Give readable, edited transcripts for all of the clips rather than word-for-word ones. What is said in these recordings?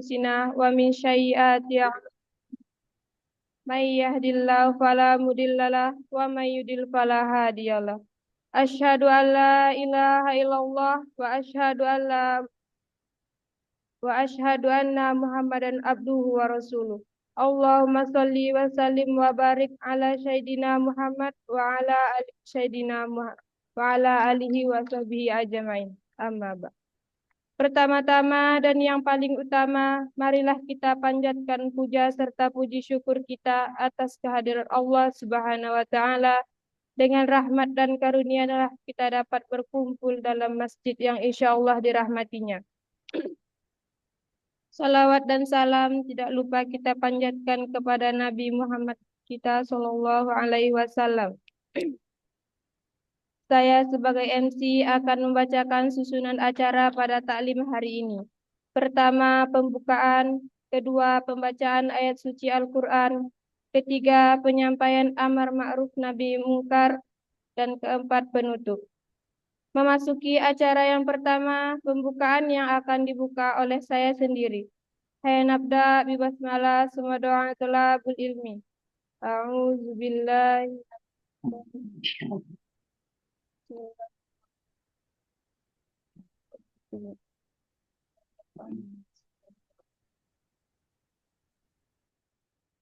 أنفسنا ومن سيئات أعمالنا من يهد الله فلا مضل له ومن يضلل فلا هادي له أشهد أن لا إله إلا الله وأشهد أن محمدا عبده ورسوله اللهم صل وسلم وبارك على سيدنا محمد وعلى آله وصحبه أجمعين أما بعد. Pertama-tama dan yang paling utama, marilah kita panjatkan puja serta puji syukur kita atas kehadiran Allah Subhanahu wa Ta'ala. Dengan rahmat dan karunia-Nya kita dapat berkumpul dalam masjid yang insya Allah dirahmatinya. Salawat dan salam tidak lupa kita panjatkan kepada Nabi Muhammad kita Sallallahu Alaihi Wasallam. Saya sebagai MC akan membacakan susunan acara pada taklim hari ini. Pertama, pembukaan. Kedua, pembacaan ayat suci Al-Quran. Ketiga, penyampaian amar ma'ruf nahi mungkar. Dan keempat, penutup. Memasuki acara yang pertama, pembukaan yang akan dibuka oleh saya sendiri. Hai nabda bibasmalah, semua doa tolabul ilmi. A'udzubillahi.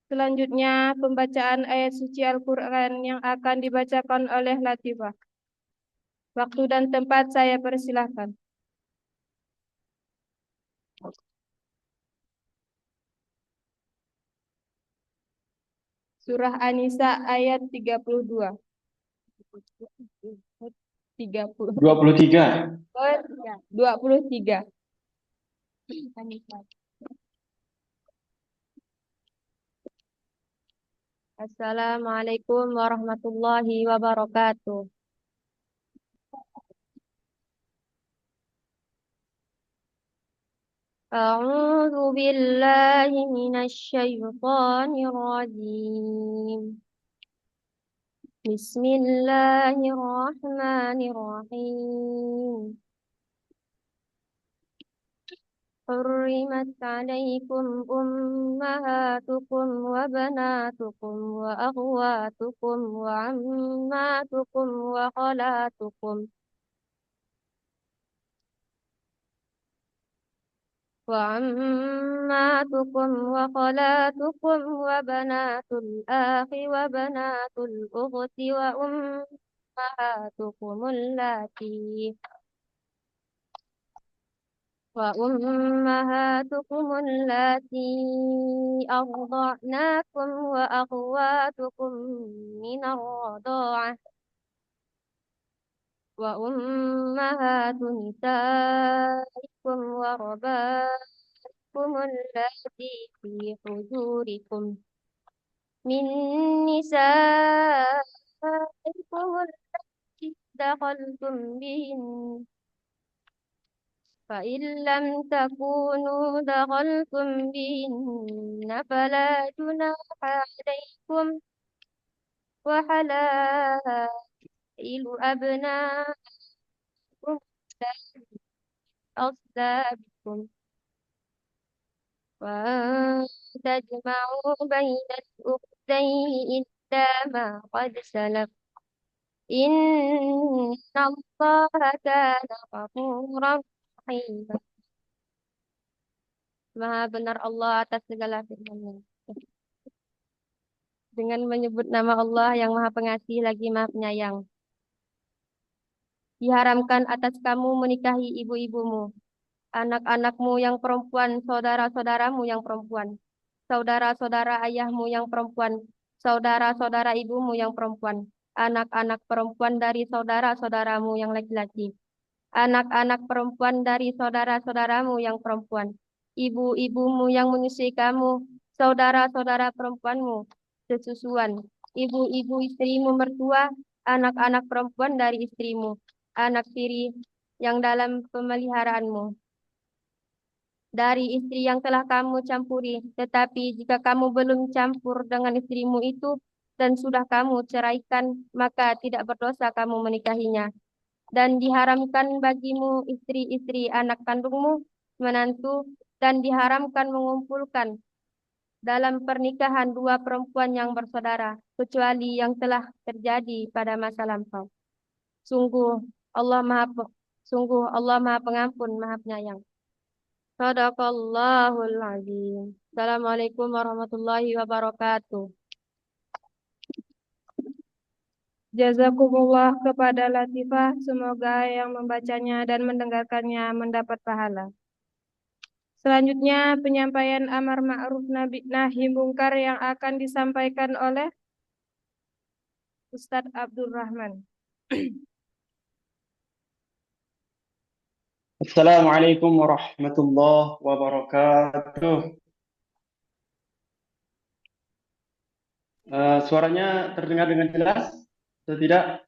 Selanjutnya, pembacaan ayat suci Al-Quran yang akan dibacakan oleh Latifah. Waktu dan tempat saya persilahkan. Surah An-Nisa ayat 32. 30. 23. 23. Assalamualaikum warahmatullahi wabarakatuh. A'udzu billahi minasyaitonir rajim. Bismillahirrahmanirrahim. حرمت عليكم أمهاتكم وبناتكم وأخواتكم وعماتكم وخالاتكم وبنات الأخ وبنات الأخت وأمهاتكم اللاتي أرضعناكم وأخواتكم من الرضاعة وأمهات نسائكم وربائكم اللاتي في حجوركم من نسائكم اللاتي دخلتم بهن فإن لم تكونوا دخلتم بهن فلا جناح عليكم وحلائل أبنائكم أصلابكم وأن تجمعوا بين الأختين إلا ما قد سلف إن الله كان غفورا رحيما. Maha benar Allah atas segala firman-Nya. Dengan menyebut nama Allah yang Maha Pengasih lagi Maha Penyayang. Diharamkan atas kamu menikahi ibu-ibumu, anak-anakmu yang perempuan, saudara-saudaramu yang perempuan, saudara-saudara ayahmu yang perempuan, saudara-saudara ibumu yang perempuan, anak-anak perempuan dari saudara-saudaramu yang laki-laki, anak-anak perempuan dari saudara-saudaramu yang perempuan, ibu-ibumu yang menyusui kamu, saudara-saudara perempuanmu sesusuan, ibu-ibu istrimu mertua, anak-anak perempuan dari istrimu, anak tiri yang dalam pemeliharaanmu, dari istri yang telah kamu campuri. Tetapi jika kamu belum campur dengan istrimu itu dan sudah kamu ceraikan, maka tidak berdosa kamu menikahinya. Dan diharamkan bagimu istri-istri anak kandungmu, menantu, dan diharamkan mengumpulkan dalam pernikahan dua perempuan yang bersaudara, kecuali yang telah terjadi pada masa lampau. Sungguh Allah sungguh Allah Maha Pengampun, Maha Penyayang. Shadaqallahul Azim. Assalamualaikum warahmatullahi wabarakatuh. Jazakumullah kepada Latifah, semoga yang membacanya dan mendengarkannya mendapat pahala. Selanjutnya penyampaian amar ma'ruf nahi mungkar yang akan disampaikan oleh Ustadz Abdul Rahman. Assalamualaikum warahmatullahi wabarakatuh. Suaranya terdengar dengan jelas atau tidak?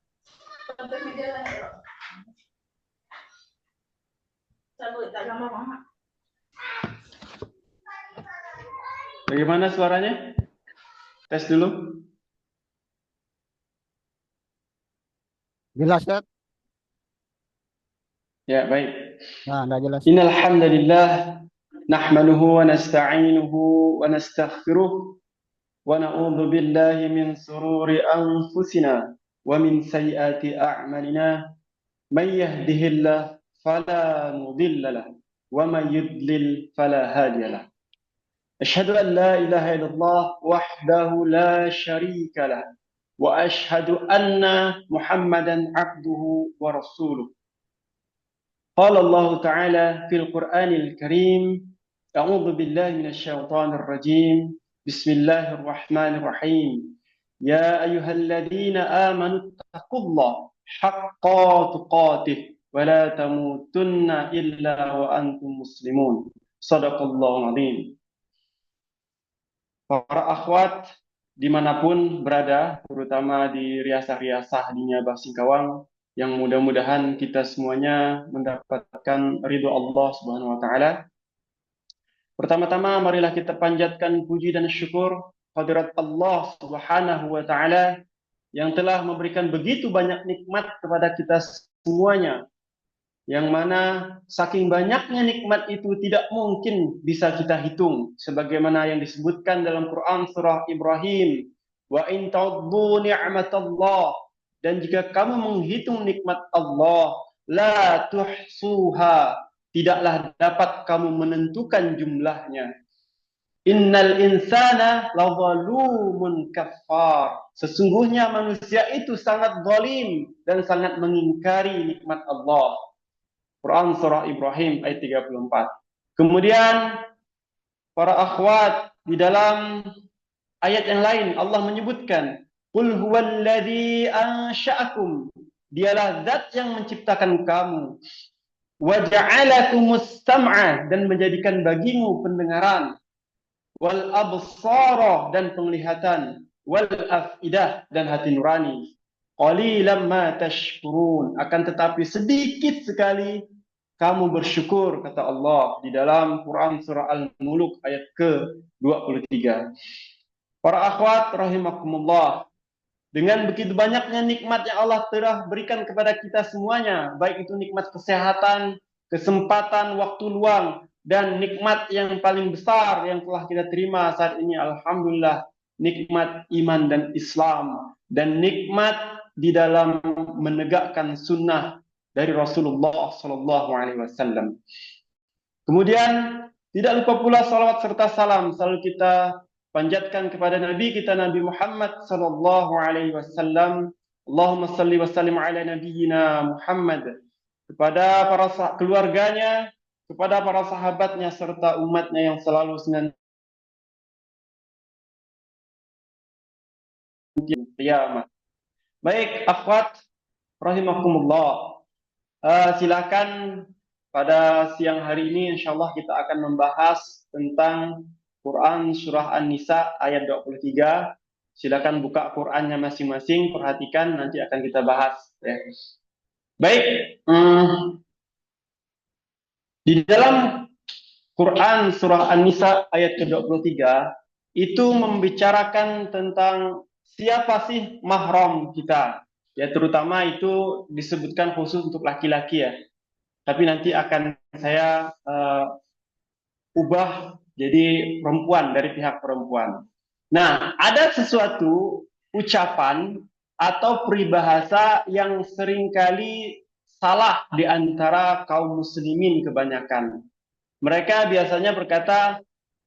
Bagaimana suaranya? Tes dulu. Jelas, Ustaz? Ya, baik. Nah, enggak jelas. Innal hamdalillah nahmaduhu wa nasta'inuhu wa nastaghfiruh wa na'udzu billahi min sururi anfusina wa min sayyiati a'malina. May yahdihillahu fala mudilla lahu wa may yudlil fala hadiya lahu. أشهد أن لا إله إلا الله وحده لا شريك له وأشهد أن محمدا عبده ورسوله. قال الله تعالى في القرآن الكريم: أعوذ بالله من الشيطان الرجيم. بسم الله الرحمن الرحيم. يا أيها الذين آمنوا اتقوا الله حق تقاته ولا تموتن إلا وأنتم مسلمون. صدق الله العظيم. Para akhwat dimanapun berada, terutama di riasah-riasah di Nyabah Singkawang, yang mudah-mudahan kita semuanya mendapatkan ridho Allah Subhanahu wa Ta'ala. Pertama-tama, marilah kita panjatkan puji dan syukur hadirat Allah Subhanahu wa Ta'ala yang telah memberikan begitu banyak nikmat kepada kita semuanya, yang mana saking banyaknya nikmat itu tidak mungkin bisa kita hitung, sebagaimana yang disebutkan dalam Quran surah Ibrahim, wa in ta'uddu ni'matallah, dan jika kamu menghitung nikmat Allah, la tuhsuha, tidaklah dapat kamu menentukan jumlahnya. Innal insana lazalumun kafar, sesungguhnya manusia itu sangat zalim dan sangat mengingkari nikmat Allah. Quran surah Ibrahim ayat 34. Kemudian para akhwat, di dalam ayat yang lain Allah menyebutkan, qul huwallazi ansha'akum, dialah zat yang menciptakan kamu, wa ja'alakumus sam'a, dan menjadikan bagimu pendengaran, wal absara, dan penglihatan, wal afidah, dan hati nurani. Qalilan ma tashkurun, akan tetapi sedikit sekali kamu bersyukur, kata Allah di dalam Quran surah Al-Muluk ayat ke-23. Para akhwat rahimakumullah, dengan begitu banyaknya nikmat yang Allah telah berikan kepada kita semuanya, baik itu nikmat kesehatan, kesempatan, waktu luang, dan nikmat yang paling besar yang telah kita terima saat ini, alhamdulillah, nikmat iman dan Islam, dan nikmat di dalam menegakkan sunnah dari Rasulullah Sallallahu Alaihi Wasallam. Kemudian tidak lupa pula salawat serta salam selalu kita panjatkan kepada Nabi kita, Nabi Muhammad Sallallahu Alaihi Wasallam. Allahumma salli wa sallim ala nabiyyina Muhammad, kepada para keluarganya, kepada para sahabatnya, serta umatnya yang selalu senantiasa kiamat. Baik, akhwat rahimakumullah, silakan pada siang hari ini insyaallah kita akan membahas tentang Quran surah An-Nisa ayat 23. Silakan buka Qurannya masing-masing, perhatikan, nanti akan kita bahas ya. Baik, di dalam Quran surah An-Nisa ayat ke-23 itu membicarakan tentang siapa sih mahram kita. Ya, terutama itu disebutkan khusus untuk laki-laki ya. Tapi nanti akan saya ubah jadi perempuan dari pihak perempuan. Nah, ada sesuatu ucapan atau peribahasa yang seringkali salah di antara kaum muslimin kebanyakan. Mereka biasanya berkata,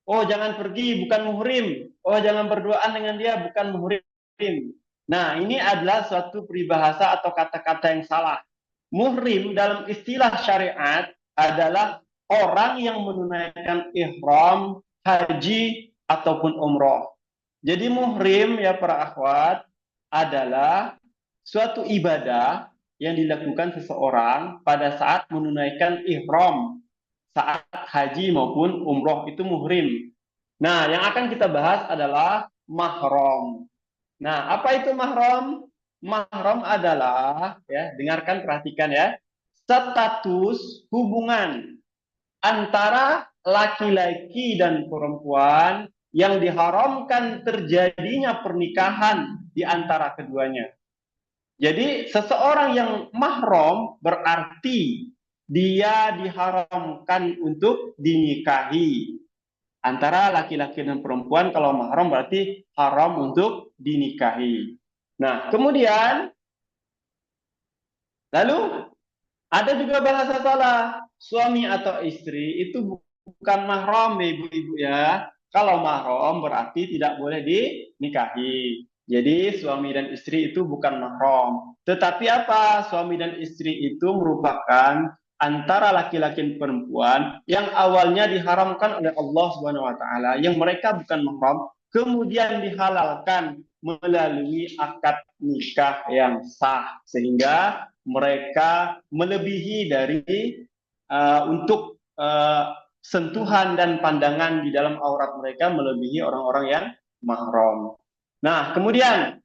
oh jangan pergi, bukan muhrim. Oh jangan berduaan dengan dia, bukan muhrim. Nah, ini adalah suatu peribahasa atau kata-kata yang salah. Muhrim dalam istilah syariat adalah orang yang menunaikan ihram, haji, ataupun umroh. Jadi muhrim ya para akhwat adalah suatu ibadah yang dilakukan seseorang pada saat menunaikan ihram, saat haji maupun umroh itu muhrim. Nah, yang akan kita bahas adalah mahram. Nah, apa itu mahram? Mahram adalah, ya, dengarkan, perhatikan ya, status hubungan antara laki-laki dan perempuan yang diharamkan terjadinya pernikahan di antara keduanya. Jadi seseorang yang mahram berarti dia diharamkan untuk dinikahi. Antara laki-laki dan perempuan kalau mahram berarti haram untuk dinikahi. Nah, kemudian lalu ada juga bahasa salah. Suami atau istri itu bukan mahram, ibu-ibu ya. Kalau mahram berarti tidak boleh dinikahi. Jadi suami dan istri itu bukan mahram. Tetapi apa? Suami dan istri itu merupakan antara laki-laki dan perempuan yang awalnya diharamkan oleh Allah Subhanahu wa taala, yang mereka bukan mahram, kemudian dihalalkan melalui akad nikah yang sah sehingga mereka melebihi dari untuk sentuhan dan pandangan di dalam aurat mereka melebihi orang-orang yang mahram. Nah, kemudian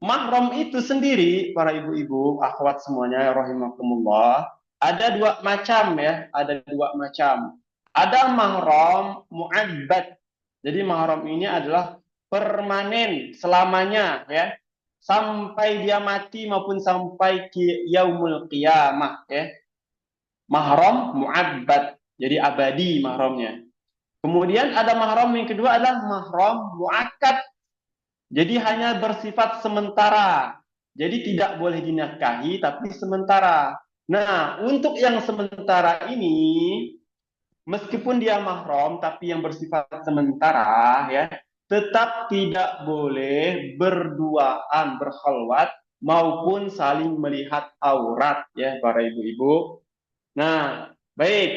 mahram itu sendiri para ibu-ibu, akhwat semuanya rahimakumullah, ada dua macam ya, ada dua macam. Ada mahram mu'abbad. Jadi mahram ini adalah permanen selamanya ya, sampai dia mati maupun sampai yaumul qiyamah ya. Mahram mu'abbad, jadi abadi mahramnya. Kemudian ada mahram yang kedua adalah mahram mu'akkad. Jadi hanya bersifat sementara. Jadi tidak boleh dinikahi tapi sementara. Nah, untuk yang sementara ini meskipun dia mahram tapi yang bersifat sementara ya, tetap tidak boleh berduaan, berkhalwat maupun saling melihat aurat ya para ibu-ibu. Nah, baik.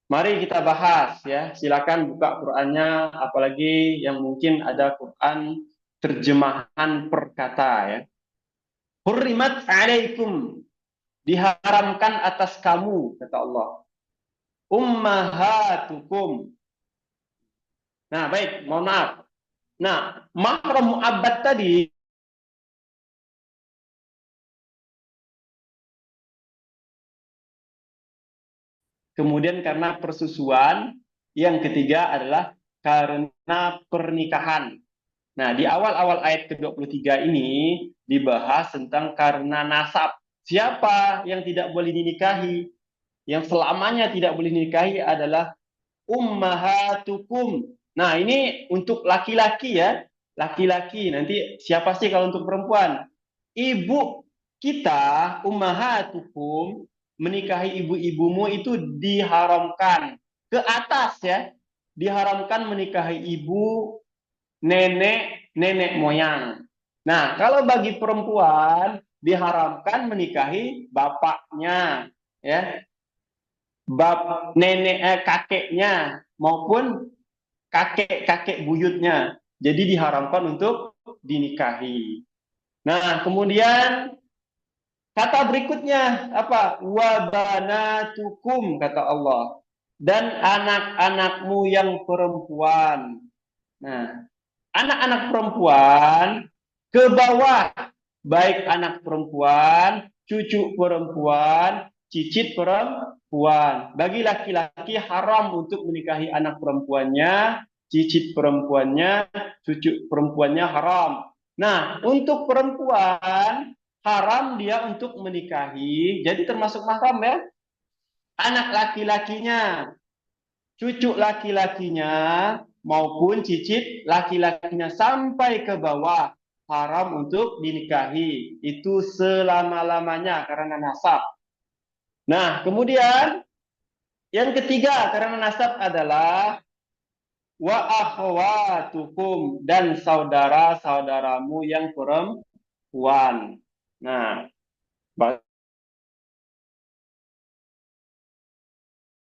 Mari kita bahas ya. Silakan buka Qur'annya, apalagi yang mungkin ada Qur'an terjemahan perkata ya. Hurrimat alaikum, diharamkan atas kamu kata Allah. Ummahatukum. Nah, baik, mohon maaf. Nah, mahram mu'abbad tadi kemudian karena persusuan, yang ketiga adalah karena pernikahan. Nah, di awal-awal ayat ke-23 ini dibahas tentang karena nasab. Siapa yang tidak boleh dinikahi? Yang selamanya tidak boleh dinikahi adalah ummahatukum. Nah, ini untuk laki-laki ya. Laki-laki. Nanti siapa sih kalau untuk perempuan? Ibu kita, ummahatukum, menikahi ibu-ibumu itu diharamkan. Ke atas ya. Diharamkan menikahi ibu, nenek moyang. Nah, kalau bagi perempuan diharamkan menikahi bapaknya, ya, kakeknya maupun kakek buyutnya. Jadi diharamkan untuk dinikahi. Nah, kemudian kata berikutnya apa? Wabanatukum kata Allah, dan anak-anakmu yang perempuan. Nah, anak-anak perempuan ke bawah, baik anak perempuan, cucu perempuan, cicit perempuan. Bagi laki-laki haram untuk menikahi anak perempuannya, cicit perempuannya, cucu perempuannya haram. Nah, untuk perempuan haram dia untuk menikahi, jadi termasuk mahram ya, anak laki-lakinya. cucu laki-lakinya maupun cicit laki-lakinya sampai ke bawah haram untuk dinikahi. Itu selama-lamanya karena nasab. Nah, kemudian yang ketiga karena nasab adalah wa akhwatukum, dan saudara-saudaramu yang perempuan. Nah,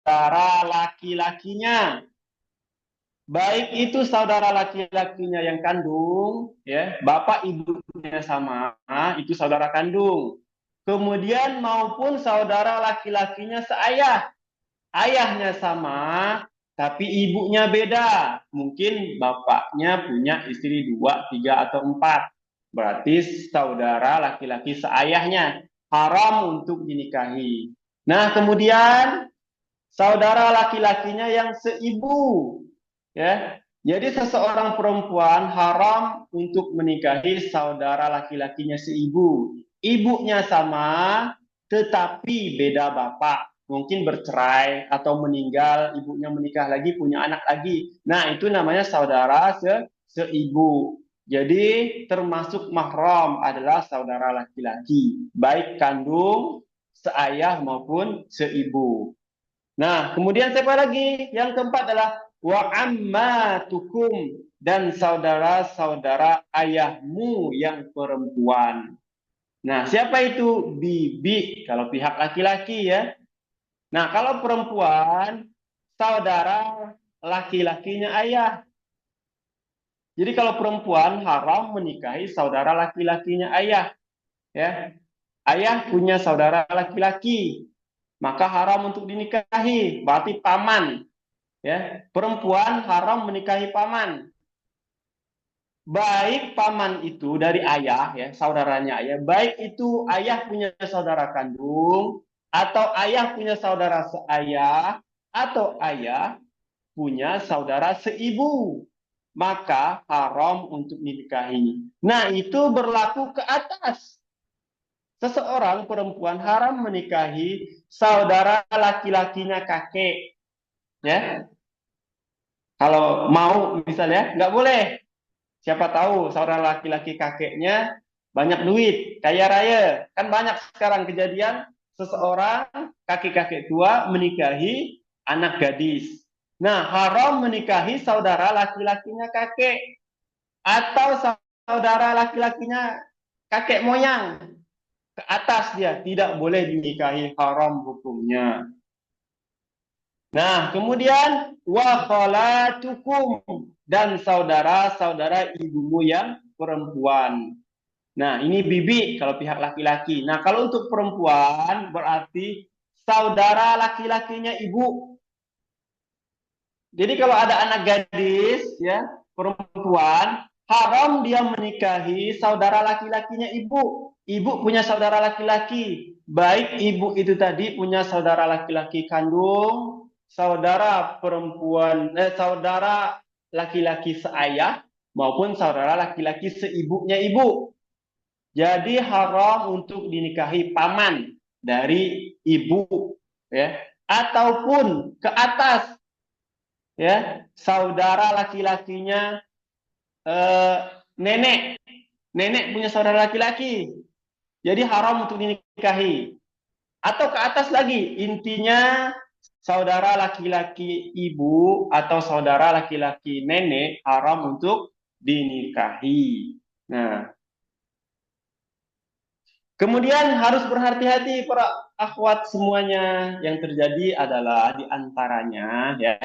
saudara laki-lakinya, baik itu saudara laki-lakinya yang kandung, ya, bapak ibunya sama, itu saudara kandung. Kemudian maupun saudara laki-lakinya seayah, ayahnya sama, tapi ibunya beda. Mungkin bapaknya punya istri 2, 3, atau 4. Berarti saudara laki-laki seayahnya haram untuk dinikahi. Nah, kemudian saudara laki-lakinya yang seibu, ya. Jadi seseorang perempuan haram untuk menikahi saudara laki-lakinya seibu. Ibunya sama, tetapi beda bapak. Mungkin bercerai atau meninggal, ibunya menikah lagi, punya anak lagi. Nah, itu namanya saudara seibu. Jadi termasuk mahram adalah saudara laki-laki, baik kandung, seayah maupun seibu. Nah, kemudian siapa lagi? Yang keempat adalah wa ammatukum, dan saudara-saudara ayahmu yang perempuan. Nah, siapa itu? Bibi kalau pihak laki-laki, ya. Nah, kalau perempuan, saudara laki-lakinya ayah. Jadi kalau perempuan haram menikahi saudara laki-lakinya ayah, ya. Ayah punya saudara laki-laki, maka haram untuk dinikahi, berarti paman. Ya, perempuan haram menikahi paman. Baik paman itu dari ayah, ya, saudaranya ayah. Baik itu ayah punya saudara kandung, atau ayah punya saudara seayah, atau ayah punya saudara seibu, maka haram untuk dinikahi. Nah, itu berlaku ke atas. Seseorang perempuan haram menikahi saudara laki-lakinya kakek, ya. Kalau mau misalnya, nggak boleh. Siapa tahu saudara laki-laki kakeknya banyak duit, kaya raya. Kan banyak sekarang kejadian seseorang kakek-kakek tua menikahi anak gadis. Nah, haram menikahi saudara laki-lakinya kakek atau saudara laki-lakinya kakek moyang. Ke atas dia tidak boleh dinikahi, haram hukumnya. Nah, kemudian wa khalatukum, dan saudara-saudara ibumu yang perempuan. Nah, ini bibi kalau pihak laki-laki. Nah, kalau untuk perempuan berarti saudara laki-lakinya ibu. Jadi kalau ada anak gadis, ya, perempuan, haram dia menikahi saudara laki-lakinya ibu. Ibu punya saudara laki-laki. Baik ibu itu tadi punya saudara laki-laki kandung, saudara perempuan, saudara laki-laki seayah, maupun saudara laki-laki seibunya ibu. Jadi haram untuk dinikahi paman dari ibu, ya, ataupun ke atas, ya, saudara laki-lakinya nenek. Nenek punya saudara laki-laki. Jadi haram untuk dinikahi. Atau ke atas lagi, intinya saudara laki-laki ibu atau saudara laki-laki nenek haram untuk dinikahi. Nah, kemudian harus berhati-hati para akhwat semuanya. Yang terjadi adalah diantaranya, ya,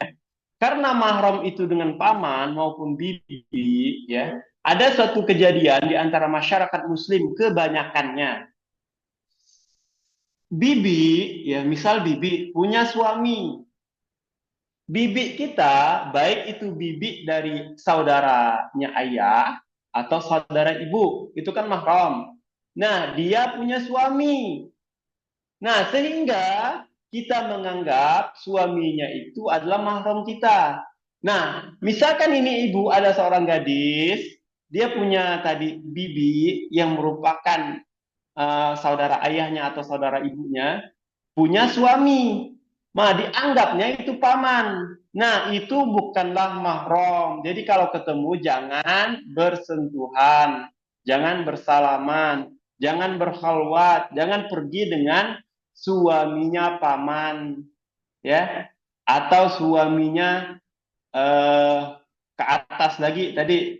karena mahram itu dengan paman maupun bibi, ya, ada suatu kejadian di antara masyarakat muslim kebanyakannya. Bibi, ya, misal bibi punya suami. Bibi kita, baik itu bibi dari saudaranya ayah atau saudara ibu, itu kan mahram. Nah, dia punya suami. Nah, sehingga kita menganggap suaminya itu adalah mahram kita. Nah, misalkan ini ibu ada seorang gadis, dia punya tadi bibi yang merupakan saudara ayahnya atau saudara ibunya, punya suami. Nah, dianggapnya itu paman. Nah, itu bukanlah mahram. Jadi kalau ketemu jangan bersentuhan, jangan bersalaman, jangan berkhalwat, jangan pergi dengan suaminya paman, ya, atau suaminya ke atas lagi. Tadi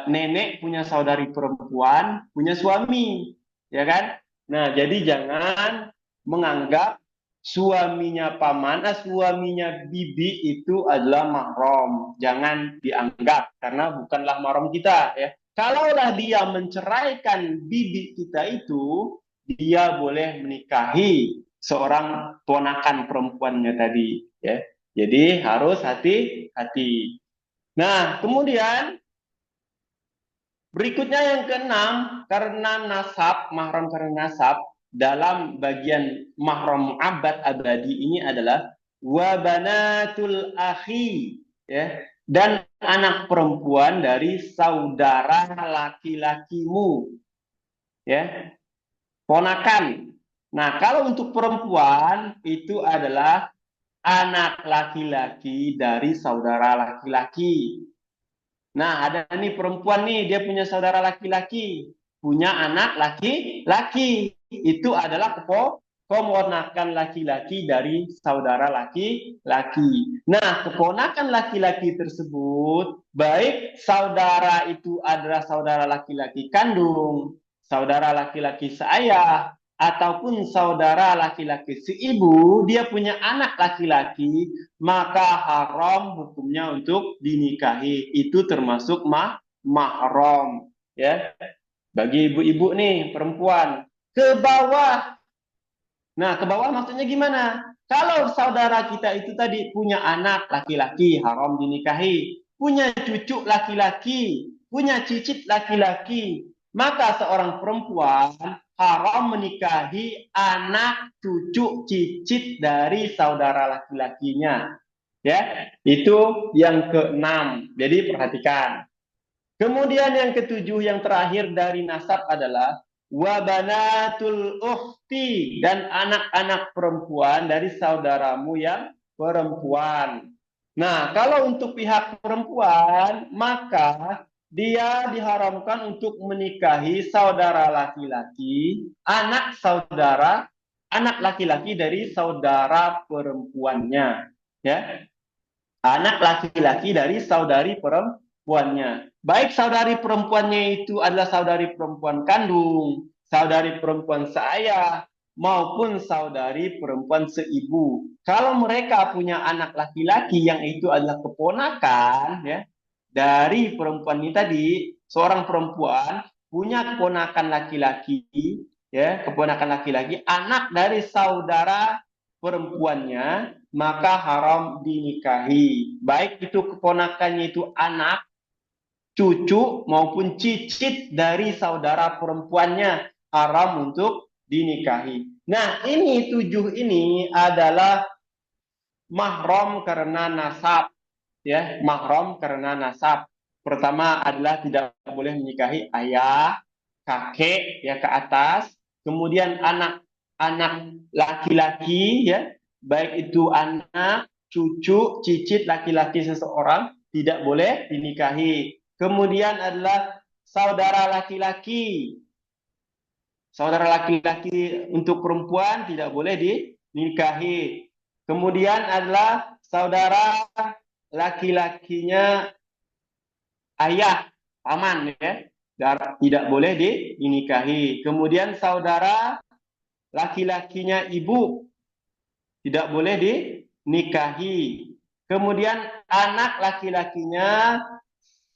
nenek punya saudari perempuan, punya suami, ya kan? Nah, jadi jangan menganggap suaminya paman, suaminya bibi itu adalah mahram. Jangan dianggap karena bukanlah mahram kita, ya. Kalaulah dia menceraikan bibi kita itu, dia boleh menikahi seorang ponakan perempuannya tadi, ya. Jadi harus hati-hati. Nah, kemudian berikutnya yang keenam, karena nasab, mahram karena nasab, dalam bagian mahram abad abadi ini adalah wabanatul akhi, ya, dan anak perempuan dari saudara laki-lakimu, ya, ponakan. Nah, kalau untuk perempuan itu adalah anak laki-laki dari saudara laki-laki. Nah, ada nih perempuan nih, dia punya saudara laki-laki, punya anak laki-laki. Itu adalah keponakan laki-laki dari saudara laki-laki. Nah, keponakan laki-laki tersebut, baik saudara itu adalah saudara laki-laki kandung, saudara laki-laki seayah, ataupun saudara laki-laki seibu, dia punya anak laki-laki, maka haram hukumnya untuk dinikahi. Itu termasuk mahram, ya, bagi ibu-ibu nih perempuan. Ke bawah. Nah, ke bawah maksudnya gimana? Kalau saudara kita itu tadi punya anak laki-laki, haram dinikahi, punya cucu laki-laki, punya cicit laki-laki, maka seorang perempuan haram menikahi anak cucu cicit dari saudara laki-lakinya. Ya, itu yang keenam. Jadi perhatikan. Kemudian yang ketujuh, yang terakhir dari nasab adalah wabanatul ukhti, dan anak-anak perempuan dari saudaramu yang perempuan. Nah, kalau untuk pihak perempuan, maka dia diharamkan untuk menikahi saudara laki-laki, anak laki-laki dari saudara perempuannya, ya. Anak laki-laki dari saudari perempuannya. Baik saudari perempuannya itu adalah saudari perempuan kandung, saudari perempuan seayah, maupun saudari perempuan seibu. Kalau mereka punya anak laki-laki yang itu adalah keponakan, ya, dari perempuan ini tadi, seorang perempuan punya keponakan laki-laki, ya, keponakan laki-laki, anak dari saudara perempuannya, maka haram dinikahi. Baik itu keponakannya itu anak, cucu, maupun cicit dari saudara perempuannya, haram untuk dinikahi. Nah, ini tujuh ini adalah mahram karena nasab, ya, mahram karena nasab. Pertama adalah tidak boleh menikahi ayah, kakek, ya, ke atas, kemudian anak laki-laki, ya, baik itu anak, cucu, cicit laki-laki seseorang tidak boleh dinikahi. Kemudian adalah saudara laki-laki. Saudara laki-laki untuk perempuan tidak boleh dinikahi. Kemudian adalah saudara laki-lakinya ayah, paman, ya, tidak boleh dinikahi. Kemudian saudara laki-lakinya ibu tidak boleh dinikahi. Kemudian anak laki-lakinya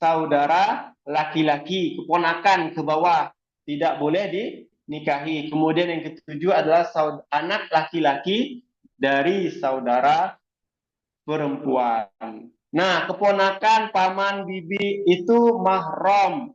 saudara laki-laki, keponakan ke bawah, tidak boleh dinikahi. Kemudian yang ketujuh adalah anak laki-laki dari saudara perempuan. Nah, keponakan, paman, bibi itu mahram.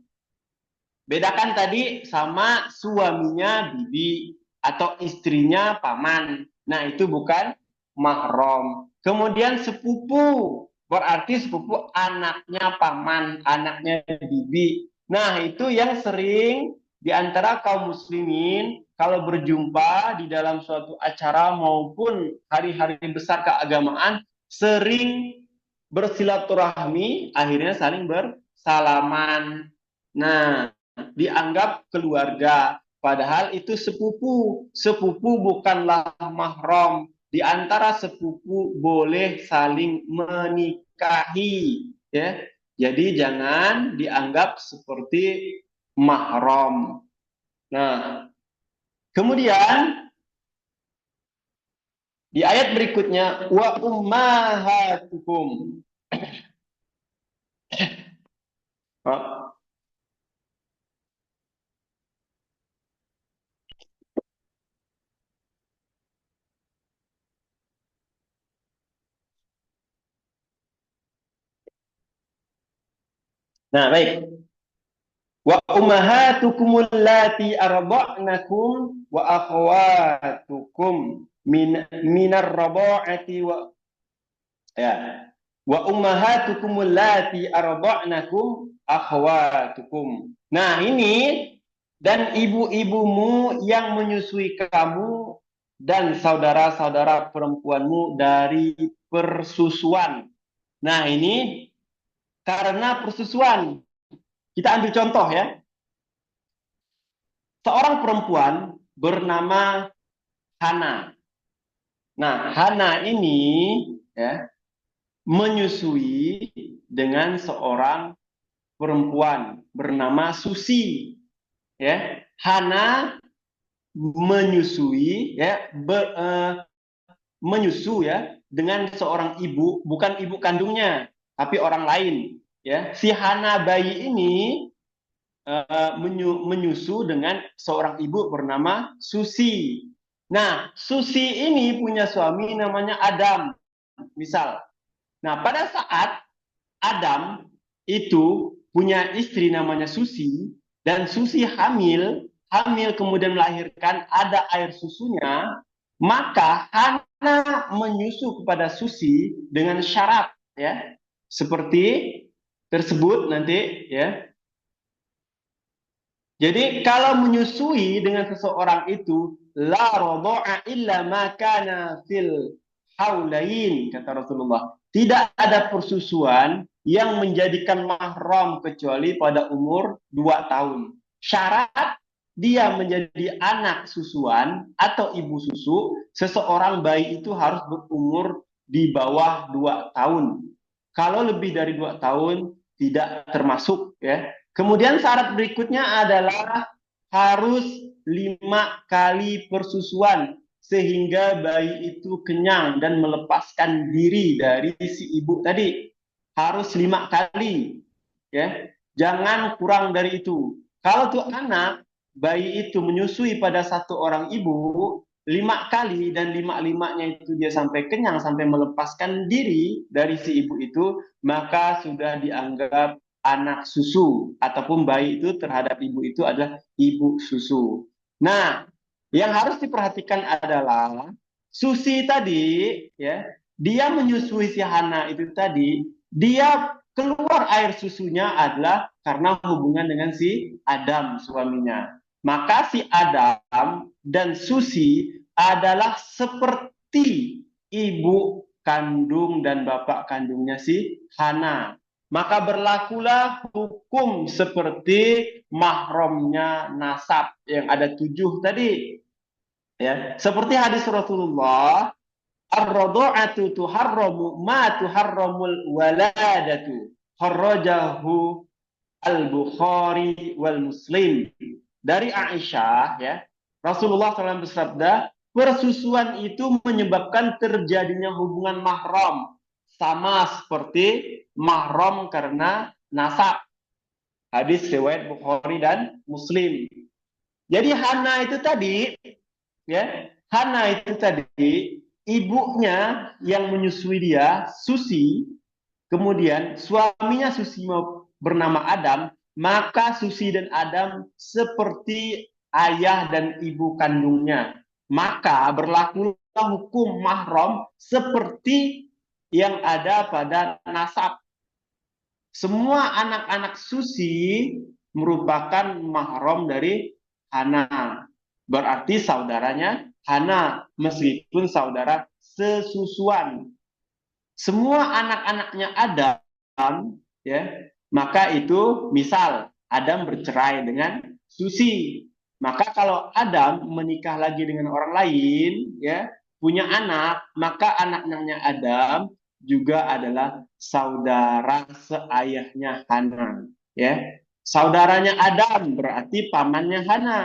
Bedakan tadi sama suaminya bibi atau istrinya paman. Nah, itu bukan mahram. Kemudian sepupu, berarti sepupu anaknya paman, anaknya bibi. Nah, itu yang sering di antara kaum muslimin kalau berjumpa di dalam suatu acara maupun hari-hari besar keagamaan sering bersilaturahmi, akhirnya saling bersalaman. Nah, dianggap keluarga, padahal itu sepupu. Sepupu bukanlah mahram. Di antara sepupu boleh saling menikahi, ya. Jadi jangan dianggap seperti mahram. Nah, kemudian di ayat berikutnya wa ummahatukum. Nah, baik. Wa ummahatukum allati arda'nakum wa akhawatukum minar radha'ati wa ya. Wa ummahatukum allati arda'nakum akhawatukum. Nah, ini dan ibu-ibumu yang menyusui kamu dan saudara-saudara perempuanmu dari persusuan. Nah, ini karena persusuan. Kita ambil contoh ya. Seorang perempuan bernama Hana. Nah, Hana ini ya menyusui dengan seorang perempuan bernama Susi. Ya, Hana menyusui ya menyusu ya dengan seorang ibu, bukan ibu kandungnya, tapi orang lain. Ya, si Hana bayi ini menyusu dengan seorang ibu bernama Susi. Nah, Susi ini punya suami namanya Adam, misal. Nah, pada saat Adam itu punya istri namanya Susi, dan Susi hamil kemudian melahirkan, ada air susunya, maka Hana menyusu kepada Susi dengan syarat, ya, seperti tersebut nanti, ya. Jadi kalau menyusui dengan seseorang itu la radha'a illa ma kana fil haulain, kata Rasulullah. Tidak ada persusuan yang menjadikan mahram kecuali pada umur 2 tahun. Syarat dia menjadi anak susuan atau ibu susu, seseorang bayi itu harus berumur di bawah 2 tahun. Kalau lebih dari 2 tahun tidak termasuk, ya. Kemudian syarat berikutnya adalah harus 5 kali persusuan sehingga bayi itu kenyang dan melepaskan diri dari si ibu tadi. Harus 5 kali, ya. Jangan kurang dari itu. Kalau tuh anak bayi itu menyusui pada satu orang ibu 5 kali dan 5-5-nya itu dia sampai kenyang, sampai melepaskan diri dari si ibu itu, maka sudah dianggap anak susu ataupun bayi itu terhadap ibu itu adalah ibu susu. Nah, yang harus diperhatikan adalah Susi tadi, ya, dia menyusui si Hana itu tadi, dia keluar air susunya adalah karena hubungan dengan si Adam suaminya. Maka si Adam dan Susi adalah seperti ibu kandung dan bapak kandungnya si Hana. Maka berlakulah hukum seperti mahramnya nasab yang ada 7 tadi. Ya, seperti hadis Rasulullah, ar-radha'atu tuharramu ma tuharramul waladatu. Kharrajahu al-Bukhari wal Muslim. Dari Aisyah, ya, Rasulullah SAW bersabda, persusuan itu menyebabkan terjadinya hubungan mahram, sama seperti mahram karena nasab. Hadis riwayat Bukhari dan Muslim. Jadi Hana itu tadi, ya, Hana itu tadi ibunya yang menyusui dia, Susi, kemudian suaminya Susi bernama Adam, maka Susi dan Adam seperti ayah dan ibu kandungnya. Maka berlakulah hukum mahram seperti yang ada pada nasab. Semua anak-anak Susi merupakan mahram dari Hana. Berarti saudaranya Hana, meskipun saudara sesusuan. Semua anak-anaknya Adam, ya, maka itu misal Adam bercerai dengan Susi. Maka kalau Adam menikah lagi dengan orang lain, ya, punya anak, maka anaknya Adam juga adalah saudara seayahnya Hana, ya. Saudaranya Adam berarti pamannya Hana,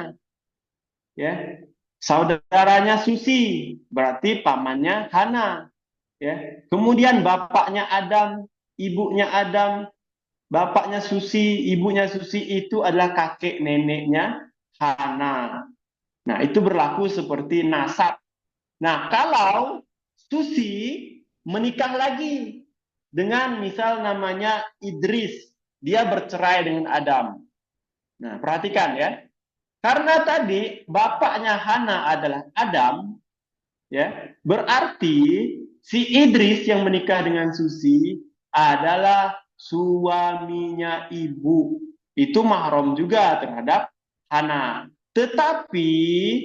ya. Saudaranya Susi berarti pamannya Hana, ya. Kemudian bapaknya Adam, ibunya Adam, bapaknya Susi, ibunya Susi itu adalah kakek neneknya Hana. Nah, itu berlaku seperti nasab. Nah, kalau Susi menikah lagi dengan misal namanya Idris, dia bercerai dengan Adam. Nah, perhatikan ya. Karena tadi bapaknya Hana adalah Adam, ya, berarti si Idris yang menikah dengan Susi adalah suaminya ibu. Itu mahram juga terhadap Hana. Tetapi,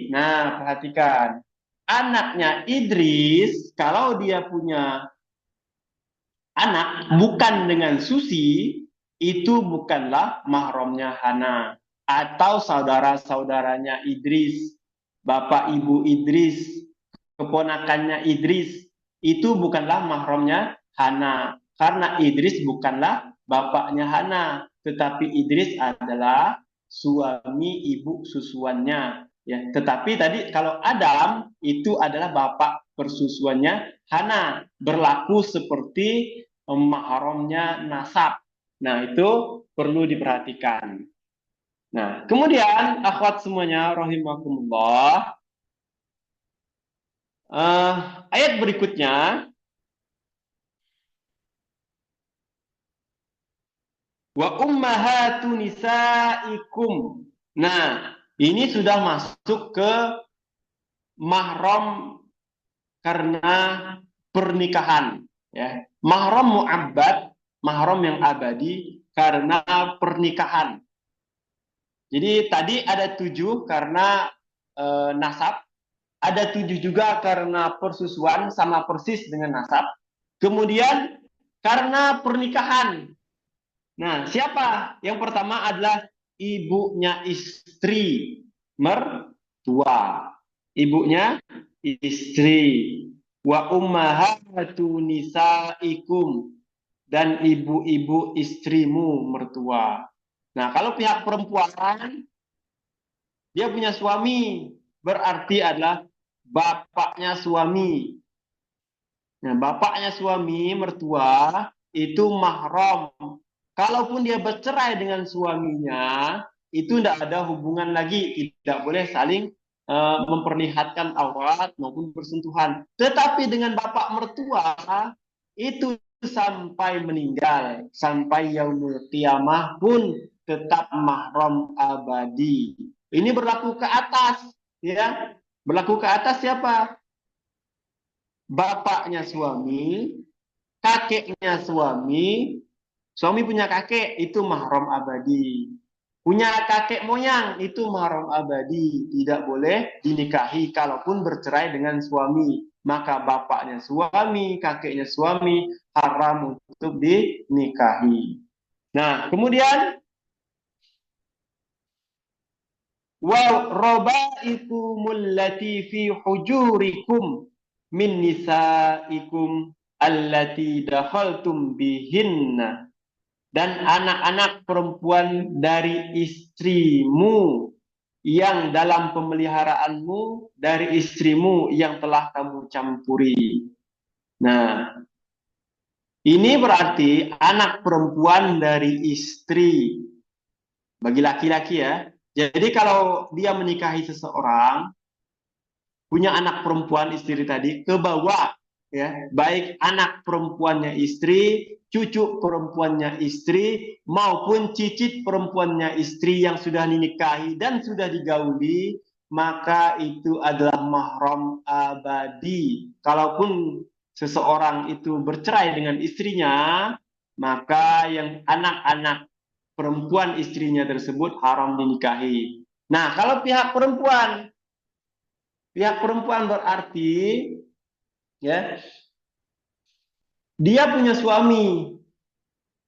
nah perhatikan, anaknya Idris, kalau dia punya anak bukan dengan Susi, itu bukanlah mahramnya Hana. Atau saudara-saudaranya Idris, bapak ibu Idris, keponakannya Idris, itu bukanlah mahramnya Hana. Karena Idris bukanlah bapaknya Hana, tetapi Idris adalah suami ibu susuannya. Ya, tetapi tadi kalau Adam itu adalah bapak persusuannya Hana, berlaku seperti mahramnya nasab. Nah, itu perlu diperhatikan. Nah, kemudian akhwat semuanya rahimakumullah, ayat berikutnya, wa ummahatu nisaikum. Nah, ini sudah masuk ke mahram karena pernikahan, ya. Mahram mu'abbad, mahram yang abadi karena pernikahan. Jadi tadi ada 7 karena nasab, ada 7 juga karena persusuan sama persis dengan nasab. Kemudian karena pernikahan. Nah, siapa? Yang pertama adalah ibunya istri, mertua. Ibunya istri. Wa ummahatu nisaikum, dan ibu-ibu istrimu mertua. Nah, kalau pihak perempuan dia punya suami, berarti adalah bapaknya suami. Nah, bapaknya suami mertua itu mahram. Kalaupun dia bercerai dengan suaminya, itu tidak ada hubungan lagi, tidak boleh saling memperlihatkan aurat maupun bersentuhan. Tetapi dengan bapak mertua itu sampai meninggal, sampai yaumul qiyamah pun tetap mahram abadi. Ini berlaku ke atas, ya. Berlaku ke atas siapa? Bapaknya suami, kakeknya suami. Suami punya kakek, itu mahram abadi. Punya kakek moyang, itu mahram abadi. Tidak boleh dinikahi kalaupun bercerai dengan suami. Maka bapaknya suami, kakeknya suami, haram untuk dinikahi. Nah, kemudian wa robaikumul lati fi hujurikum min nisaikum allati dakhaltum bihinna, dan anak-anak perempuan dari istrimu yang dalam pemeliharaanmu, dari istrimu yang telah kamu campuri. Nah, ini berarti anak perempuan dari istri bagi laki-laki, ya. Jadi kalau dia menikahi seseorang, punya anak perempuan istri tadi, ke bawah, ya, baik anak perempuannya istri, cucu perempuannya istri, maupun cicit perempuannya istri yang sudah dinikahi dan sudah digauli, maka itu adalah mahram abadi. Kalaupun seseorang itu bercerai dengan istrinya, maka yang anak-anak perempuan istrinya tersebut haram dinikahi. Nah, kalau pihak perempuan berarti ya, dia punya suami.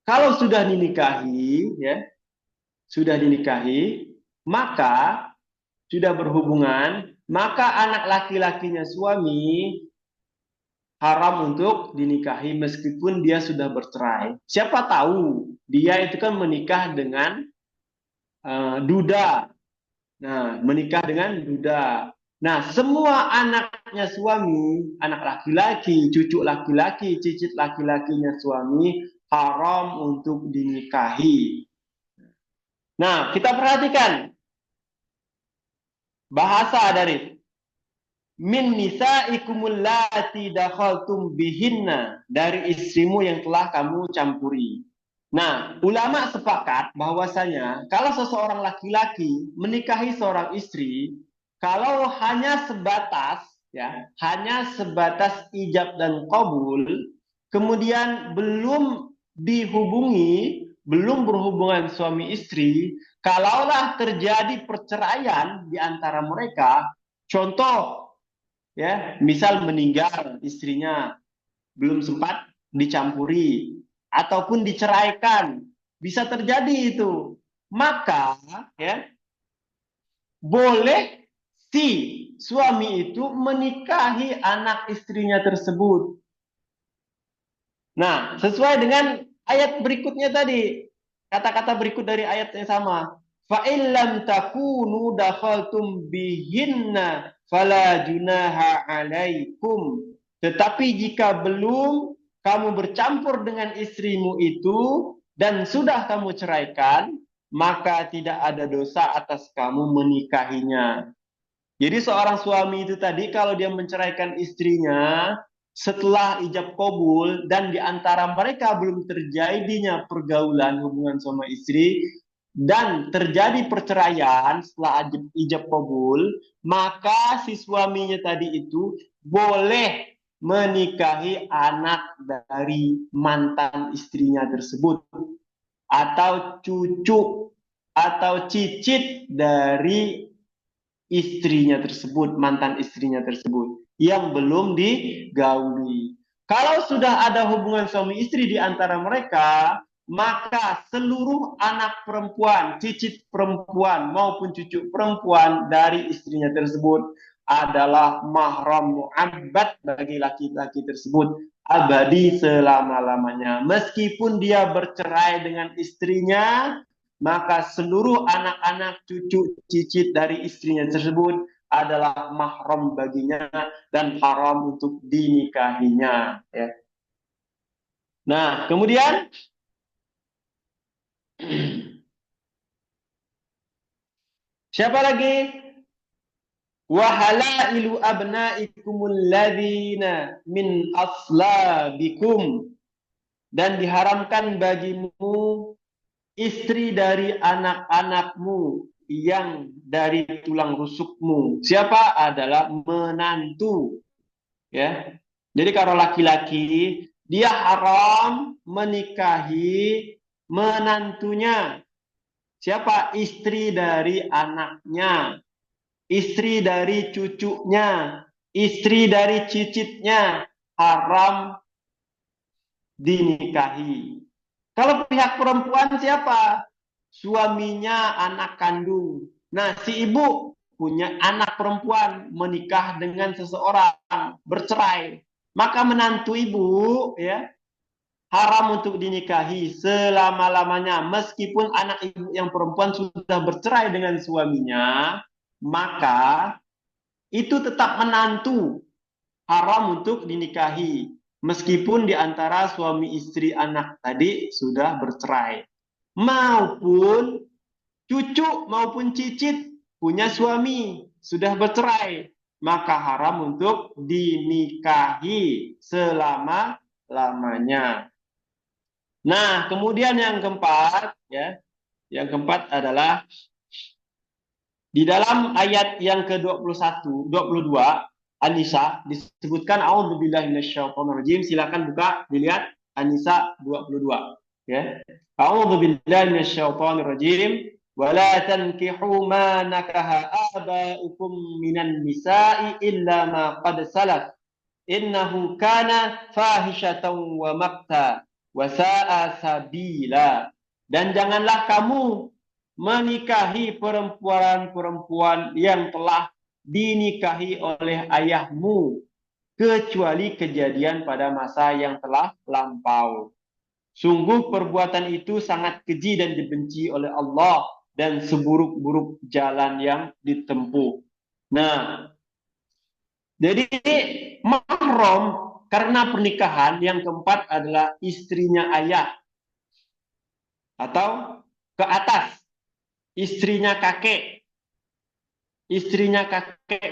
Kalau sudah dinikahi, ya, sudah dinikahi, maka sudah berhubungan, maka anak laki-lakinya suami haram untuk dinikahi meskipun dia sudah bercerai. Siapa tahu dia itu kan menikah dengan duda. Nah, menikah dengan duda. Nah, semua anaknya suami, anak laki-laki, cucu laki-laki, cicit laki-lakinya suami haram untuk dinikahi. Nah, kita perhatikan bahasa dari min nisaikumul lati dakhaltum bihinna, dari istrimu yang telah kamu campuri. Nah, ulama sepakat bahwasanya kalau seseorang laki-laki menikahi seorang istri, kalau hanya sebatas ijab dan qabul, kemudian belum dihubungi, belum berhubungan suami istri, kalaulah terjadi perceraian di antara mereka, contoh ya, misal meninggal istrinya, belum sempat dicampuri ataupun diceraikan, bisa terjadi itu. Maka ya, boleh si suami itu menikahi anak istrinya tersebut. Nah, sesuai dengan ayat berikutnya tadi, kata-kata berikut dari ayat yang sama. Fa illam takunu dakhaltum bihinna fala junaha alaikum. Tetapi jika belum kamu bercampur dengan istrimu itu dan sudah kamu ceraikan, maka tidak ada dosa atas kamu menikahinya. Jadi seorang suami itu tadi kalau dia menceraikan istrinya setelah ijab kabul dan di antara mereka belum terjadinya pergaulan hubungan sama istri dan terjadi perceraian setelah ijab kabul, maka si suaminya tadi itu boleh menikahi anak dari mantan istrinya tersebut atau cucu atau cicit dari istrinya tersebut, mantan istrinya tersebut yang belum digauli. Kalau sudah ada hubungan suami istri di antara mereka, maka seluruh anak perempuan, cicit perempuan maupun cucu perempuan dari istrinya tersebut adalah mahram mu'abbad bagi laki-laki tersebut abadi selama-lamanya. Meskipun dia bercerai dengan istrinya, maka seluruh anak-anak, cucu, cicit dari istrinya tersebut adalah mahram baginya dan haram untuk dinikahinya. Ya. Nah, kemudian siapa lagi? Wahalailu abnaikumul ladzina min aslabikum, dan diharamkan bagimu istri dari anak-anakmu yang dari tulang rusukmu. Siapa? Adalah menantu. Ya. Jadi kalau laki-laki dia haram menikahi menantunya. Siapa? Istri dari anaknya, istri dari cucunya, istri dari cicitnya haram dinikahi. Kalau pihak perempuan siapa? Suaminya, anak kandung. Nah, si ibu punya anak perempuan menikah dengan seseorang, bercerai. Maka menantu ibu ya haram untuk dinikahi selama-lamanya. Meskipun anak ibu yang perempuan sudah bercerai dengan suaminya, maka itu tetap menantu, haram untuk dinikahi. Meskipun di antara suami istri anak tadi sudah bercerai. Maupun cucu maupun cicit punya suami sudah bercerai, maka haram untuk dinikahi selama-lamanya. Nah, kemudian yang keempat ya, yang keempat adalah di dalam ayat yang ke-21, 22 An-Nisa disebutkan a'udzubillahi minasyaitonir rajim. Silakan buka dilihat An-Nisa 22. Ya. A'udzu billahi minasyaitonir rajim. Wala tankihu ma nakaha aba'ukum minan nisa'i illa ma qad salaf. Innahu kana fahishatan wa maqta wa sa'a sabila. Dan janganlah kamu menikahi perempuan-perempuan yang telah dinikahi oleh ayahmu kecuali kejadian pada masa yang telah lampau. Sungguh perbuatan itu sangat keji dan dibenci oleh Allah dan seburuk-buruk jalan yang ditempuh. Nah, jadi mahram karena pernikahan yang keempat adalah istrinya ayah atau ke atas, istrinya kakek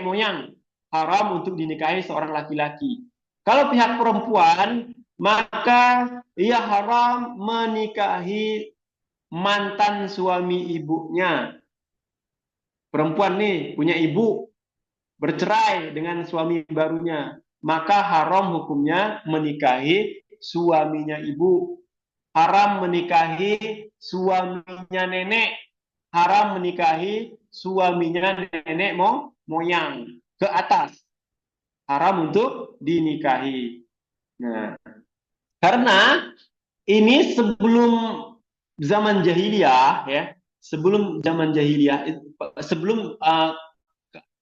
moyang haram untuk dinikahi seorang laki-laki. Kalau pihak perempuan, maka ia haram menikahi mantan suami ibunya. Perempuan nih punya ibu, bercerai dengan suami barunya, maka haram hukumnya menikahi suaminya ibu. Haram menikahi suaminya nenek, haram menikahi suaminya nenek moyang ke atas, haram untuk dinikahi. Nah, karena ini sebelum zaman jahiliyah, ya, sebelum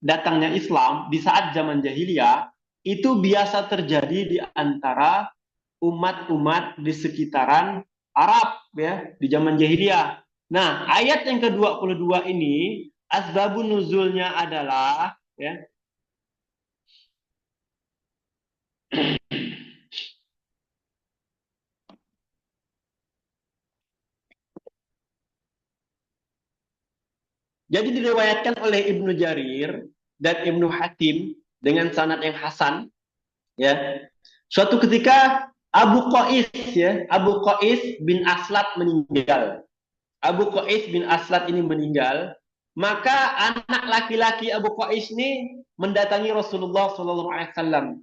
datangnya Islam, di saat zaman jahiliyah itu biasa terjadi di antara umat-umat di sekitaran Arab, ya, di zaman jahiliyah. Nah, ayat yang ke-22 ini asbabun nuzulnya adalah, ya, jadi diriwayatkan oleh Ibnu Jarir dan Ibnu Hatim dengan sanad yang hasan, ya. Suatu ketika Abu Qais bin Aslat meninggal. Abu Qais bin Aslat ini meninggal, maka anak laki-laki Abu Qais ini mendatangi Rasulullah SAW.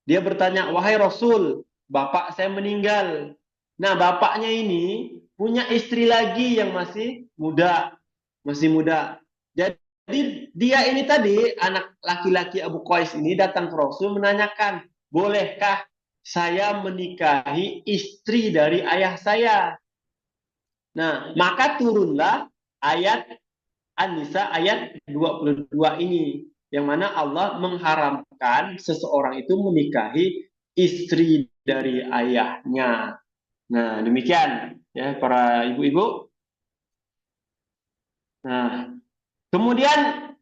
Dia bertanya, wahai Rasul, bapak saya meninggal. Nah, bapaknya ini punya istri lagi yang masih muda. Jadi dia ini tadi, anak laki-laki Abu Qais ini datang ke Rasul menanyakan, bolehkah saya menikahi istri dari ayah saya? Nah, maka turunlah ayat An-Nisa ayat 22 ini, yang mana Allah mengharamkan seseorang itu menikahi istri dari ayahnya. Nah, demikian ya para ibu-ibu. Nah, kemudian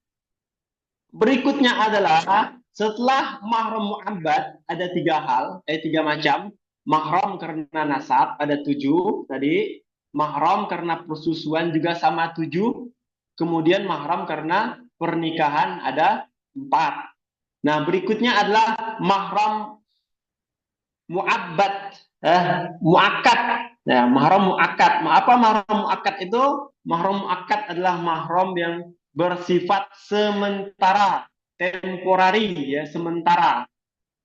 berikutnya adalah setelah mahram mu'abbad ada tiga macam. Mahram karena nasab ada 7 tadi. Mahram karena persusuan juga sama 7. Kemudian mahram karena pernikahan ada 4. Nah, berikutnya adalah mahram mu'abbad, mu'akkad. Ya, mahram mu'akkad. Apa mahram mu'akkad itu? Mahram mu'akkad adalah mahram yang bersifat sementara, temporary, ya, sementara.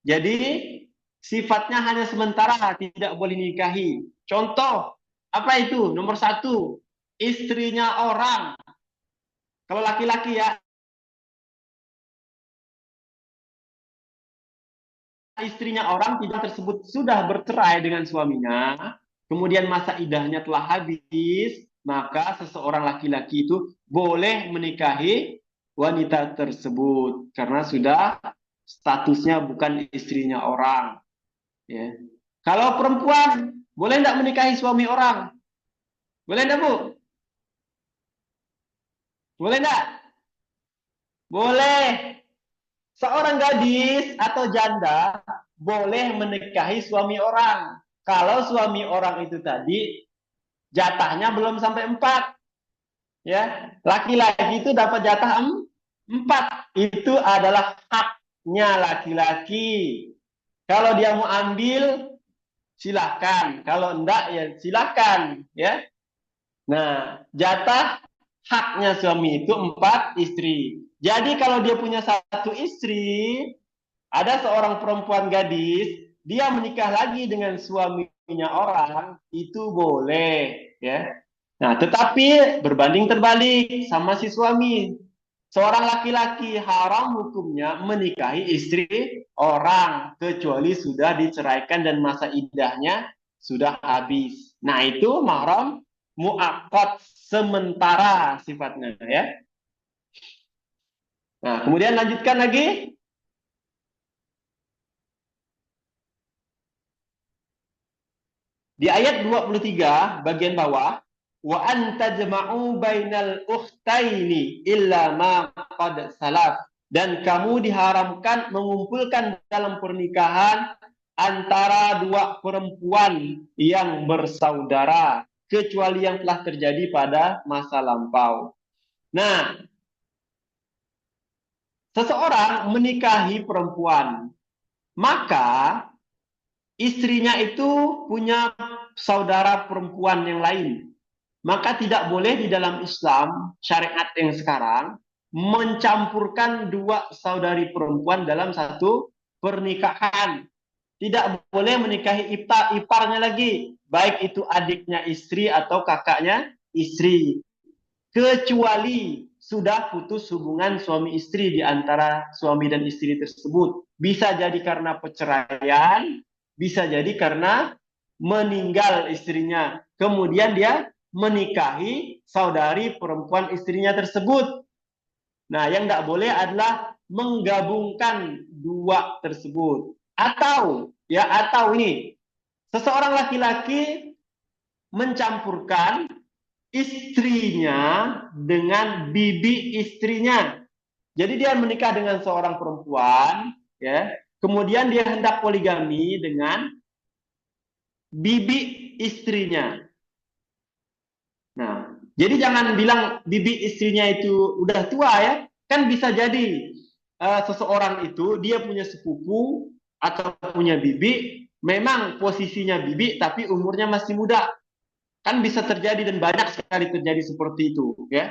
Jadi sifatnya hanya sementara, tidak boleh nikahi. Contoh, apa itu? Nomor 1, istrinya orang. Kalau laki-laki ya, istrinya orang tidak tersebut sudah bercerai dengan suaminya, kemudian masa idahnya telah habis, maka seseorang laki-laki itu boleh menikahi wanita tersebut karena sudah statusnya bukan istrinya orang. Ya. Kalau perempuan boleh tidak menikahi suami orang? Boleh tidak, Bu? Boleh tidak? Boleh. Seorang gadis atau janda boleh menikahi suami orang. Kalau suami orang itu tadi jatahnya belum sampai 4. Ya, laki-laki itu dapat jatah 4. Itu adalah haknya laki-laki. Kalau dia mau ambil, silahkan. Kalau enggak, ya silahkan. Ya. Nah, jatah haknya suami itu 4 istri. Jadi kalau dia punya 1 istri, ada seorang perempuan gadis, dia menikah lagi dengan suami suaminya orang itu boleh, ya. Nah, tetapi berbanding terbalik sama si suami. Seorang laki-laki haram hukumnya menikahi istri orang kecuali sudah diceraikan dan masa iddahnya sudah habis. Nah, itu mahram muakkad sementara sifatnya, ya. Nah, kemudian lanjutkan lagi. Di ayat 23 bagian bawah, wa anta jama'u bainal ukhtaini illa ma qad salaf. Dan kamu diharamkan mengumpulkan dalam pernikahan antara dua perempuan yang bersaudara kecuali yang telah terjadi pada masa lampau. Nah, seseorang menikahi perempuan, maka istrinya itu punya saudara perempuan yang lain. Maka tidak boleh di dalam Islam, syariat yang sekarang, mencampurkan dua saudari perempuan dalam satu pernikahan. Tidak boleh menikahi iparnya lagi, baik itu adiknya istri atau kakaknya istri. Kecuali sudah putus hubungan suami istri di antara suami dan istri tersebut. Bisa jadi karena perceraian, bisa jadi karena meninggal istrinya. Kemudian dia menikahi saudari perempuan istrinya tersebut. Nah, yang tidak boleh adalah menggabungkan dua tersebut. Atau ini seseorang laki-laki mencampurkan istrinya dengan bibi istrinya. Jadi dia menikah dengan seorang perempuan, ya. Kemudian dia hendak poligami dengan bibi istrinya. Nah, jadi jangan bilang bibi istrinya itu udah tua, ya. Kan bisa jadi seseorang itu dia punya sepupu atau punya bibi, memang posisinya bibi tapi umurnya masih muda. Kan bisa terjadi dan banyak sekali terjadi seperti itu, ya.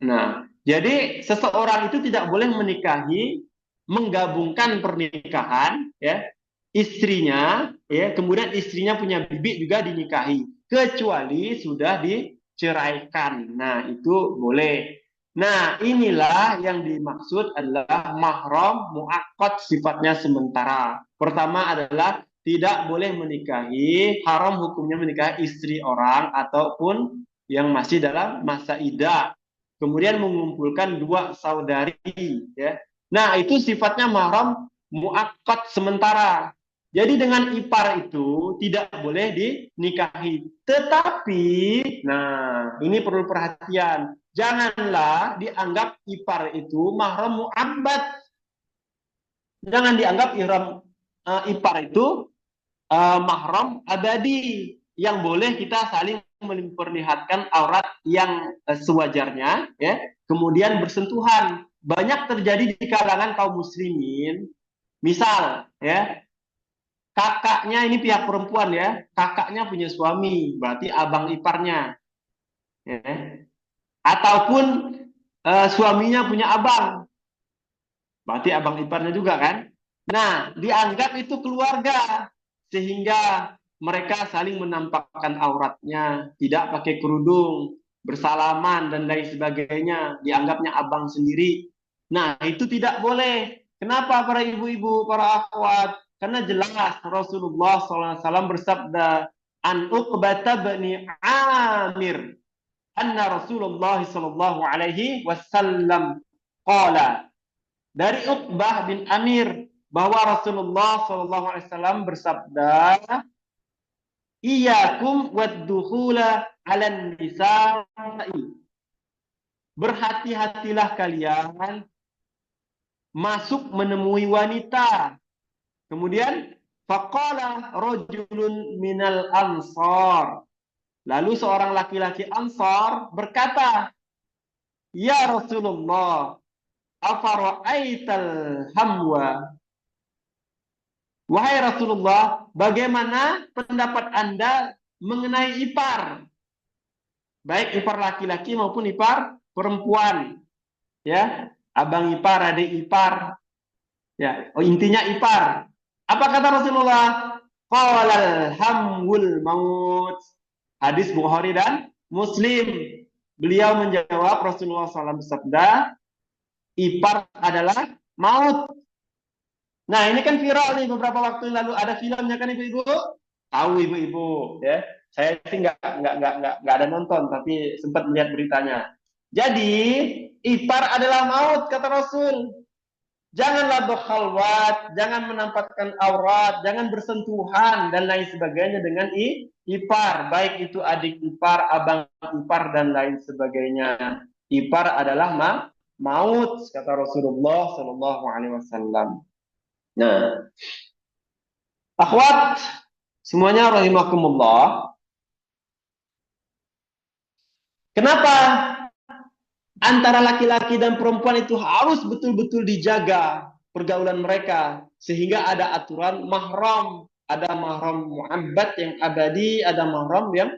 Nah, jadi seseorang itu tidak boleh menikahi, menggabungkan pernikahan, ya, istrinya, ya, kemudian istrinya punya bibi juga dinikahi, kecuali sudah diceraikan. Nah, itu boleh. Nah, inilah yang dimaksud adalah mahram muakkad, sifatnya sementara. Pertama adalah tidak boleh menikahi, haram hukumnya menikahi istri orang ataupun yang masih dalam masa iddah. Kemudian mengumpulkan dua saudari, ya. Nah, itu sifatnya mahram muakkad sementara. Jadi dengan ipar itu tidak boleh dinikahi. Tetapi, nah, ini perlu perhatian. Janganlah dianggap ipar itu mahram muabbad. Jangan dianggap ipar itu mahram abadi, yang boleh kita saling memperlihatkan aurat yang sewajarnya, ya. Kemudian bersentuhan. Banyak terjadi di kalangan kaum muslimin. Misal, ya, kakaknya ini pihak perempuan, ya, kakaknya punya suami, berarti abang iparnya, ya. Ataupun suaminya punya abang, berarti abang iparnya juga, kan. Nah, dianggap itu keluarga, sehingga mereka saling menampakkan auratnya, tidak pakai kerudung, bersalaman dan lain sebagainya, dianggapnya abang sendiri. Nah, itu tidak boleh. Kenapa para ibu-ibu, para akhwat? Karena jelas Rasulullah SAW bersabda, an Uqbata bin Amir, anna Rasulullah SAW qala, dari Uqbah bin Amir, bahwa Rasulullah SAW bersabda, iyyakum waddukhula 'alan nisa'i. Berhati-hatilah kalian masuk menemui wanita. Kemudian faqala rajulun minal ansar. Lalu seorang laki-laki Ansar berkata, ya Rasulullah, afara'aital hamwa. Wahai Rasulullah, bagaimana pendapat Anda mengenai ipar? Baik ipar laki-laki maupun ipar perempuan. Ya, abang ipar, adik ipar. Ya, intinya ipar. Apa kata Rasulullah? Qalal hamwul maut. Hadis Bukhari dan Muslim. Beliau menjawab, Rasulullah SAW bersabda, ipar adalah maut. Nah, ini kan viral nih beberapa waktu lalu, ada filmnya kan ibu-ibu? Tahu ibu-ibu, ya. Saya sih nggak ada nonton, tapi sempat melihat beritanya. Jadi, ipar adalah maut kata Rasul. Janganlah berkhalwat, jangan menampakkan aurat, jangan bersentuhan dan lain sebagainya dengan ipar, baik itu adik ipar, abang ipar dan lain sebagainya. Ipar adalah maut kata Rasulullah Shallallahu Alaihi Wasallam. Nah, akhwat semuanya rahimakumullah. Kenapa antara laki-laki dan perempuan itu harus betul-betul dijaga pergaulan mereka sehingga ada aturan mahram, ada mahram mu'abbad yang abadi, ada mahram yang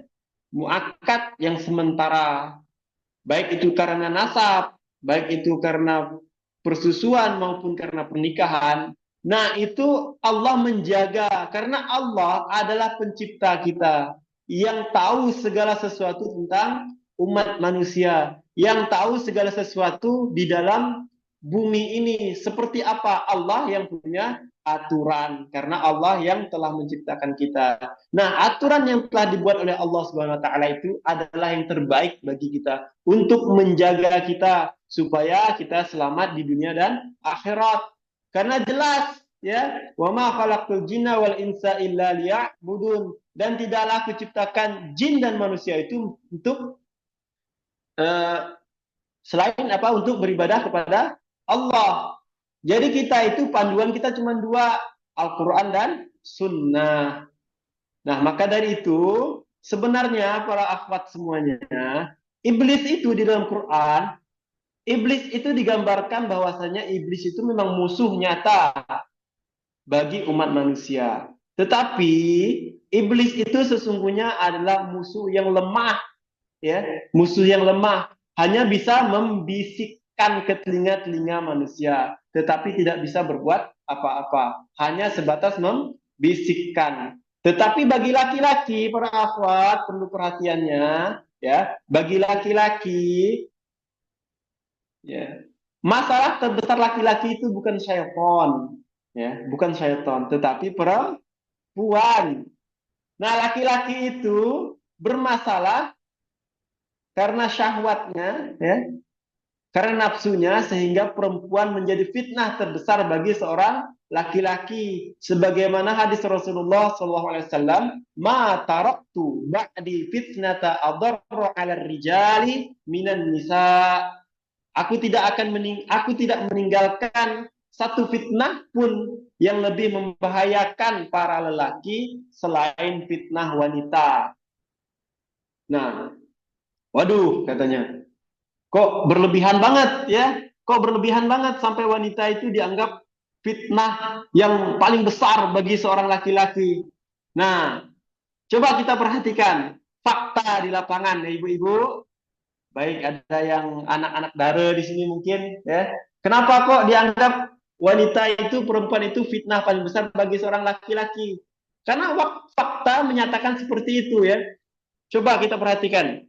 muakkad yang sementara, baik itu karena nasab, baik itu karena persusuan maupun karena pernikahan. Nah, itu Allah menjaga karena Allah adalah pencipta kita yang tahu segala sesuatu tentang umat manusia, yang tahu segala sesuatu di dalam bumi ini seperti apa. Allah yang punya aturan karena Allah yang telah menciptakan kita. Nah, aturan yang telah dibuat oleh Allah Subhanahu wa taala itu adalah yang terbaik bagi kita untuk menjaga kita supaya kita selamat di dunia dan akhirat. Karena jelas ya, wa ma khalaqtul jinna wal insa illa liya'budun, dan tidaklah aku ciptakan jin dan manusia itu untuk selain apa, untuk beribadah kepada Allah. Jadi kita itu panduan kita cuma dua, Al-Quran dan Sunnah. Nah, maka dari itu sebenarnya para akhwat semuanya, iblis itu di dalam Quran, iblis itu digambarkan bahwasanya iblis itu memang musuh nyata bagi umat manusia. Tetapi iblis itu sesungguhnya adalah musuh yang lemah, ya, musuh yang lemah, hanya bisa membisikkan ke telinga-telinga manusia, tetapi tidak bisa berbuat apa-apa, hanya sebatas membisikkan. Tetapi bagi laki-laki, para akhwat perlu perhatiannya, ya, bagi laki-laki, ya, masalah terbesar laki-laki itu bukan syaitan, ya, bukan syaitan, tetapi perempuan. Nah, laki-laki itu bermasalah karena syahwatnya, ya, karena nafsunya, sehingga perempuan menjadi fitnah terbesar bagi seorang laki-laki. Sebagaimana hadis Rasulullah SAW, ma taraktu ba'di fitnata adarra 'ala rijali minan nisa. Aku tidak meninggalkan satu fitnah pun yang lebih membahayakan para lelaki selain fitnah wanita. Nah, waduh, katanya, kok berlebihan banget ya? Kok berlebihan banget sampai wanita itu dianggap fitnah yang paling besar bagi seorang laki-laki. Nah, coba kita perhatikan fakta di lapangan ya ibu-ibu. Baik, ada yang anak-anak dara di sini mungkin ya. Kenapa kok dianggap wanita itu, perempuan itu fitnah paling besar bagi seorang laki-laki? Karena fakta menyatakan seperti itu ya. Coba kita perhatikan.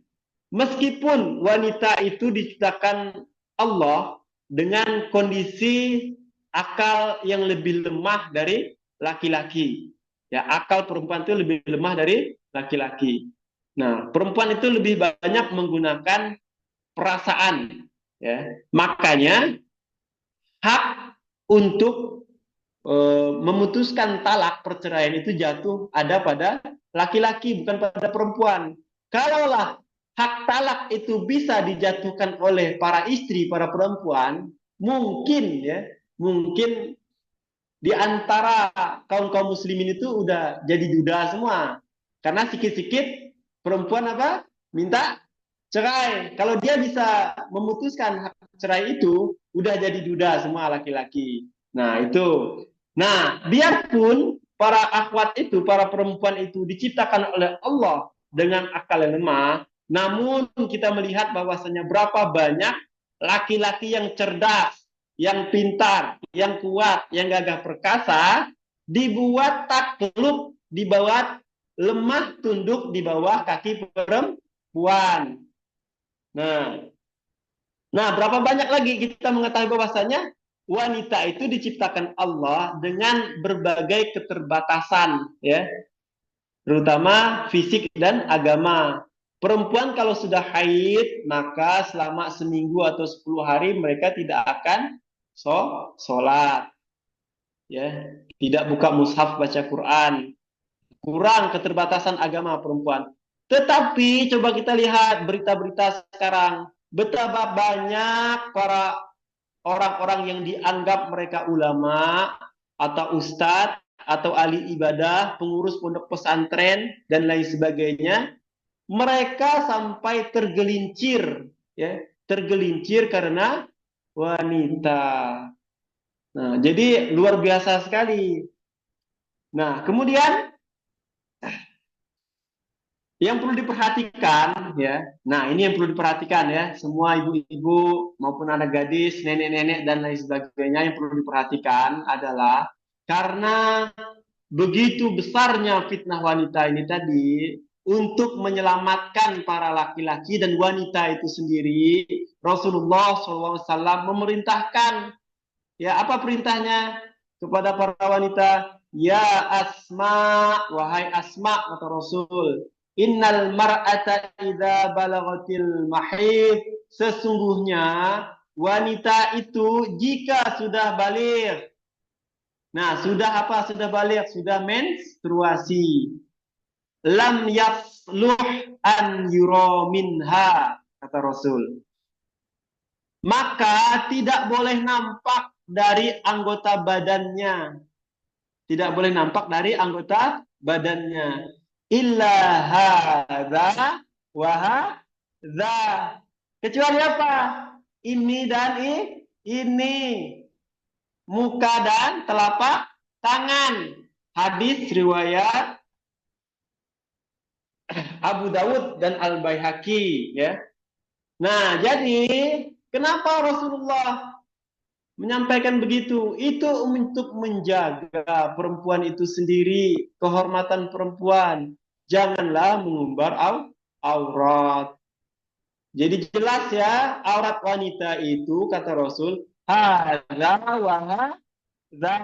Meskipun wanita itu diciptakan Allah dengan kondisi akal yang lebih lemah dari laki-laki. Ya, akal perempuan itu lebih lemah dari laki-laki. Nah, perempuan itu lebih banyak menggunakan perasaan. Ya. Makanya hak untuk memutuskan talak perceraian itu jatuh ada pada laki-laki, bukan pada perempuan. Kalaulah hak talak itu bisa dijatuhkan oleh para istri, para perempuan, mungkin ya, mungkin di antara kaum muslimin itu udah jadi duda semua. Karena sikit-sikit perempuan apa? Minta cerai. Kalau dia bisa memutuskan hak cerai itu, udah jadi duda semua laki-laki. Nah, itu. Nah, biarpun para akhwat itu, para perempuan itu diciptakan oleh Allah dengan akal yang lemah, namun kita melihat bahwasanya berapa banyak laki-laki yang cerdas, yang pintar, yang kuat, yang gagah perkasa dibuat takluk di bawah lemah tunduk di bawah kaki perempuan. Nah, berapa banyak lagi kita mengetahui bahwasanya wanita itu diciptakan Allah dengan berbagai keterbatasan, ya, terutama fisik dan agama. Perempuan kalau sudah haid, maka selama seminggu atau 10 hari mereka tidak akan sholat, ya, tidak buka mushaf baca Quran. Kurang keterbatasan agama perempuan. Tetapi coba kita lihat berita-berita sekarang, betapa banyak para orang-orang yang dianggap mereka ulama atau ustadz atau ahli ibadah, pengurus pondok pesantren dan lain sebagainya, mereka sampai tergelincir, ya, tergelincir karena wanita. Nah, jadi luar biasa sekali. Nah, kemudian yang perlu diperhatikan, ya. Nah, ini yang perlu diperhatikan, ya. Semua ibu-ibu maupun anak gadis, nenek-nenek dan lain sebagainya, yang perlu diperhatikan adalah karena begitu besarnya fitnah wanita ini tadi, untuk menyelamatkan para laki-laki dan wanita itu sendiri, Rasulullah SAW memerintahkan, ya, apa perintahnya kepada para wanita? Ya Asma, wahai Asma, kata Rasul, innal mar'ata idza balagatil mahid, sesungguhnya wanita itu jika sudah balik. Nah, sudah apa? Sudah balik, sudah menstruasi. Lam yasluh an yura minha, kata Rasul. Maka tidak boleh nampak dari anggota badannya. Tidak boleh nampak dari anggota badannya. Illa hadza wa hadza. Kecuali apa? Ini dan ini. Muka dan telapak tangan. Hadis riwayat Abu Dawud dan Al-Baihaqi, ya. Nah, jadi kenapa Rasulullah menyampaikan begitu? Itu untuk menjaga perempuan itu sendiri, kehormatan perempuan. Janganlah mengumbar aurat. Jadi jelas, ya, aurat wanita itu kata Rasul, hadza wa hadza,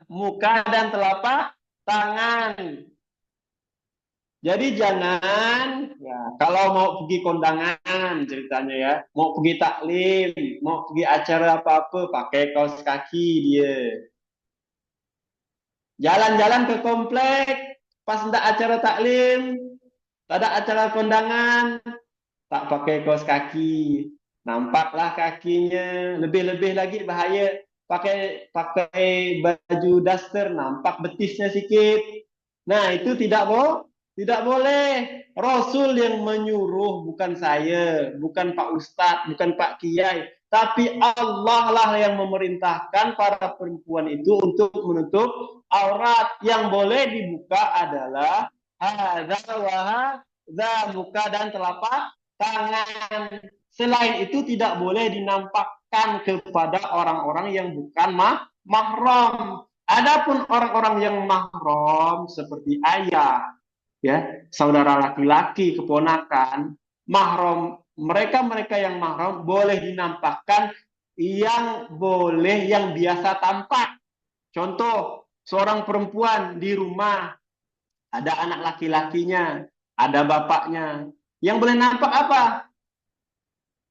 muka dan telapak tangan. Jadi jangan, ya, kalau mau pergi kondangan ceritanya, ya, mau pergi taklim, mau pergi acara apa-apa, pakai kaos kaki dia. Jalan-jalan ke komplek, pas ndak acara taklim, ada acara kondangan, tak pakai kaos kaki, nampaklah kakinya. Lebih-lebih lagi bahaya, pakai baju daster, nampak betisnya sedikit. Nah, itu tidak boleh. Rasul yang menyuruh, bukan saya, bukan Pak Ustadz, bukan Pak Kiai, tapi Allah lah yang memerintahkan para perempuan itu untuk menutup aurat. Yang boleh dibuka adalah hadza wa hadza, muka dan telapak tangan. Selain itu tidak boleh dinampakkan kepada orang-orang yang bukan mahram. Adapun orang-orang yang mahram seperti ayah, ya, saudara laki-laki, keponakan, mahram, mereka yang mahram boleh dinampakkan, yang boleh yang biasa tampak. Contoh, seorang perempuan di rumah, ada anak laki-lakinya, ada bapaknya. Yang boleh nampak apa?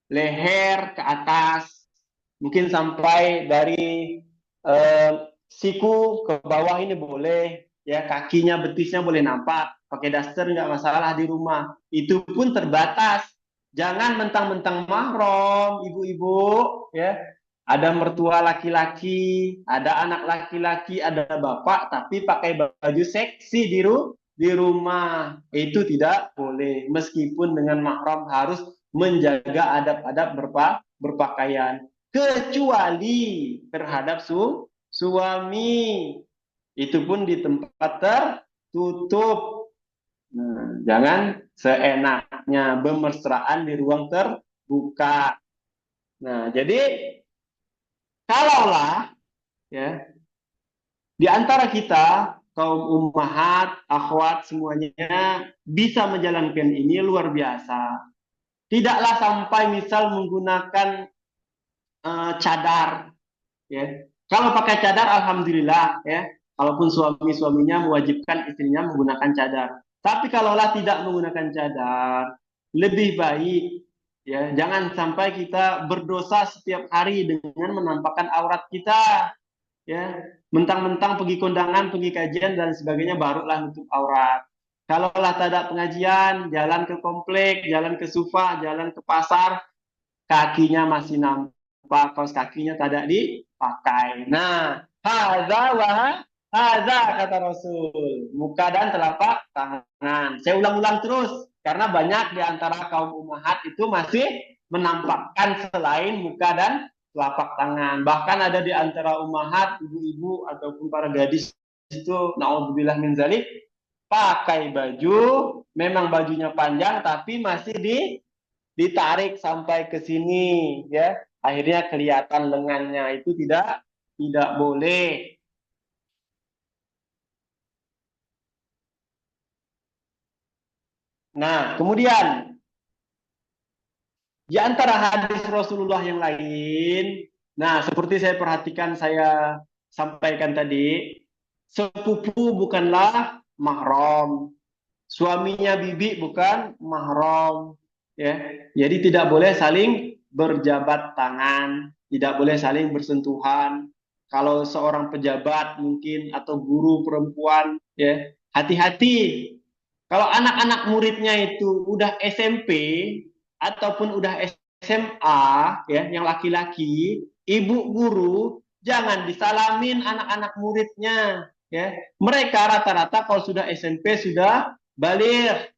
Leher ke atas, mungkin sampai dari siku ke bawah ini boleh, ya, kakinya, betisnya boleh nampak. Pakai daster nggak masalah di rumah. Itu pun terbatas. Jangan mentang-mentang mahram, ibu-ibu, ya. Ada mertua laki-laki, ada anak laki-laki, ada bapak, tapi pakai baju seksi di rumah. Itu tidak boleh. Meskipun dengan mahram harus menjaga adab-adab berpakaian. Kecuali terhadap suami. Itu pun di tempat tertutup. Nah, jangan seenaknya bermesraan di ruang terbuka. Nah, jadi kalaulah, ya, di antara kita kaum ummahat, akhwat semuanya bisa menjalankan ini luar biasa. Tidaklah sampai misal menggunakan cadar, ya. Kalau pakai cadar, alhamdulillah, ya. Kalaupun suami-suaminya mewajibkan istrinya menggunakan cadar. Tapi kalaulah tidak menggunakan cadar, lebih baik, ya, jangan sampai kita berdosa setiap hari dengan menampakkan aurat kita, ya. Mentang-mentang pergi kondangan, pergi kajian dan sebagainya, barulah nutup aurat. Kalaulah tak ada pengajian, jalan ke komplek, jalan ke sufa, jalan ke pasar, kakinya masih nampak, kaos kakinya tidak dipakai. Nah, hadza kata Rasul, muka dan telapak tangan. Saya ulang-ulang terus karena banyak di antara kaum ummahat itu masih menampakkan selain muka dan telapak tangan. Bahkan ada di antara ummahat, ibu-ibu ataupun para gadis itu, naudzubillah min zalik, pakai baju, memang bajunya panjang tapi masih ditarik sampai ke sini, ya. Akhirnya kelihatan lengannya, itu tidak boleh. Nah, kemudian di antara hadis Rasulullah yang lain, nah seperti saya perhatikan, saya sampaikan tadi, sepupu bukanlah mahram, suaminya bibi bukan mahram, ya. Jadi tidak boleh saling berjabat tangan, tidak boleh saling bersentuhan. Kalau seorang pejabat mungkin atau guru perempuan, ya, hati-hati. Kalau anak-anak muridnya itu udah SMP ataupun udah SMA, ya, yang laki-laki, ibu guru jangan disalamin anak-anak muridnya, ya. Mereka rata-rata kalau sudah SMP sudah baligh.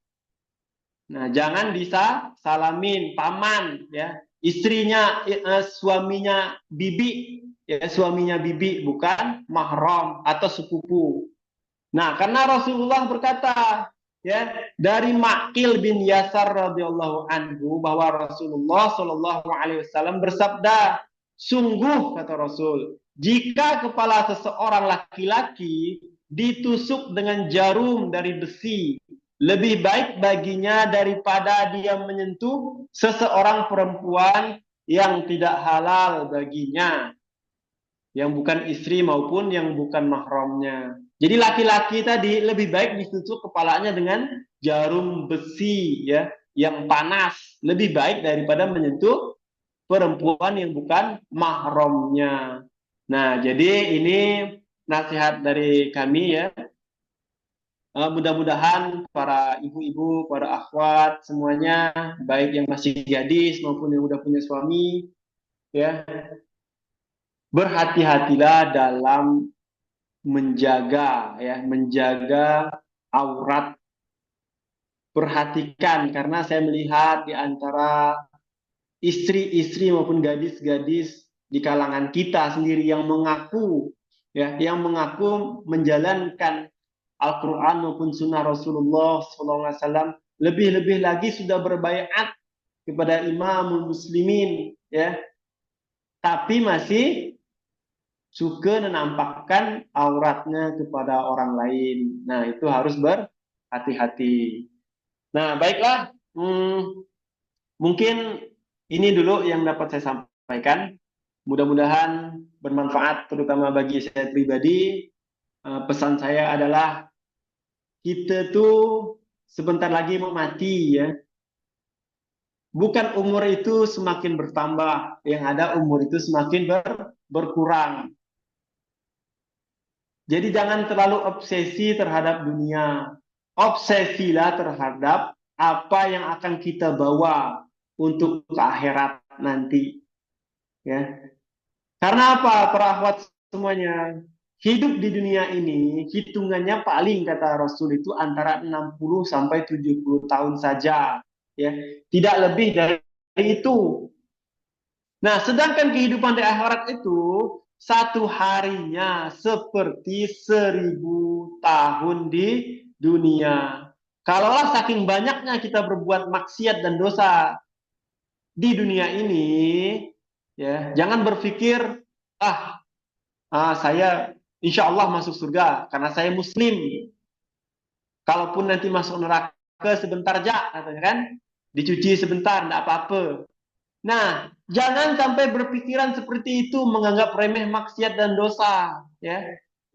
Nah, jangan bisa salamin paman, ya. Istrinya, suaminya bibi, ya, suaminya bibi bukan mahram atau sepupu. Nah, karena Rasulullah berkata, ya, dari Ma'qil bin Yasar radhiyallahu anhu, bahwa Rasulullah Shallallahu alaihi wasallam bersabda, sungguh kata Rasul, jika kepala seseorang laki-laki ditusuk dengan jarum dari besi, lebih baik baginya daripada dia menyentuh seseorang perempuan yang tidak halal baginya, yang bukan istri maupun yang bukan mahramnya. Jadi laki-laki tadi lebih baik ditusuk kepalanya dengan jarum besi, ya, yang panas, lebih baik daripada menyentuh perempuan yang bukan mahramnya. Nah, jadi ini nasihat dari kami, ya. Mudah-mudahan para ibu-ibu, para akhwat semuanya, baik yang masih gadis maupun yang udah punya suami, ya, berhati-hatilah dalam menjaga, ya, menjaga aurat. Perhatikan, karena saya melihat di antara istri-istri maupun gadis-gadis di kalangan kita sendiri yang mengaku, ya, yang mengaku menjalankan Al-Quran maupun Sunnah Rasulullah SAW, lebih-lebih lagi sudah berbaiat kepada Imamul Muslimin, ya, tapi masih suka menampakkan auratnya kepada orang lain. Nah, itu harus berhati-hati. Nah, baiklah. Mungkin ini dulu yang dapat saya sampaikan. Mudah-mudahan bermanfaat, terutama bagi saya pribadi. Pesan saya adalah, kita tuh sebentar lagi mau mati, ya. Bukan umur itu semakin bertambah, yang ada umur itu semakin berkurang. Jadi jangan terlalu obsesi terhadap dunia. Obsesilah terhadap apa yang akan kita bawa untuk ke akhirat nanti. Ya. Karena apa, para akhwat semuanya? Hidup di dunia ini, hitungannya paling kata Rasul itu antara 60 sampai 70 tahun saja. Ya. Tidak lebih dari itu. Nah, sedangkan kehidupan di akhirat itu, satu harinya seperti 1000 tahun di dunia. Kalaulah saking banyaknya kita berbuat maksiat dan dosa di dunia ini, ya, jangan berpikir, saya insya Allah masuk surga karena saya muslim. Kalaupun nanti masuk neraka sebentar aja, katanya kan, dicuci sebentar, enggak apa-apa. Nah, jangan sampai berpikiran seperti itu, menganggap remeh maksiat dan dosa, ya.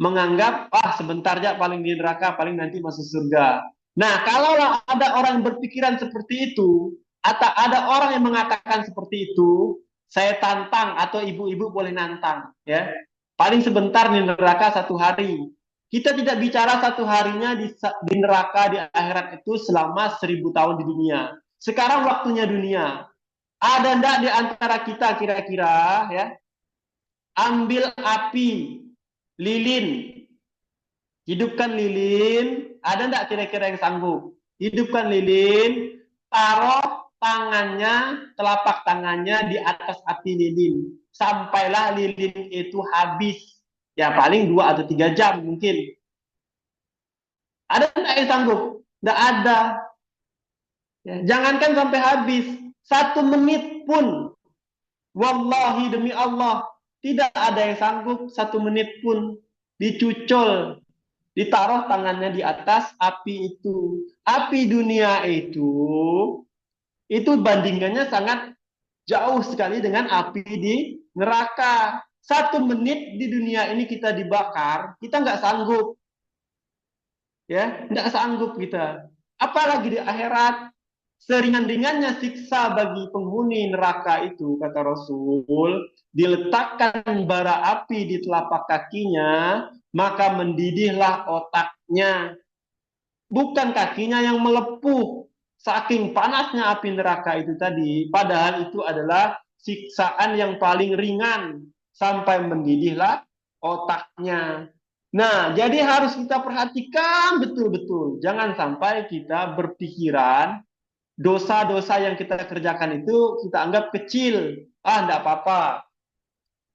Menganggap sebentar aja paling di neraka, paling nanti masuk surga. Nah, kalau ada orang yang berpikiran seperti itu, atau ada orang yang mengatakan seperti itu, saya tantang atau ibu-ibu boleh nantang, ya. Paling sebentar di neraka 1 hari. Kita tidak bicara 1 harinya di neraka di akhirat itu selama 1000 tahun di dunia. Sekarang waktunya dunia. Ada ndak di antara kita kira-kira ya, ambil api lilin, hidupkan lilin, ada ndak kira-kira yang sanggup? Hidupkan lilin, taruh tangannya, telapak tangannya di atas api lilin, sampailah lilin itu habis. Ya paling 2 atau 3 jam mungkin. Ada ndak yang sanggup? Ndak ada. Ya, jangankan sampai habis, 1 menit pun. Wallahi demi Allah, tidak ada yang sanggup 1 menit pun dicucul, ditaruh tangannya di atas api itu. Api dunia itu bandingannya sangat jauh sekali dengan api di neraka. 1 menit di dunia ini kita dibakar, kita nggak sanggup, ya, nggak sanggup kita. Apalagi di akhirat, seringan-ringannya siksa bagi penghuni neraka itu, kata Rasul, diletakkan bara api di telapak kakinya, maka mendidihlah otaknya. Bukan kakinya yang melepuh, saking panasnya api neraka itu tadi, padahal itu adalah siksaan yang paling ringan, sampai mendidihlah otaknya. Nah, jadi harus kita perhatikan betul-betul. Jangan sampai kita berpikiran dosa-dosa yang kita kerjakan itu kita anggap kecil. Enggak apa-apa.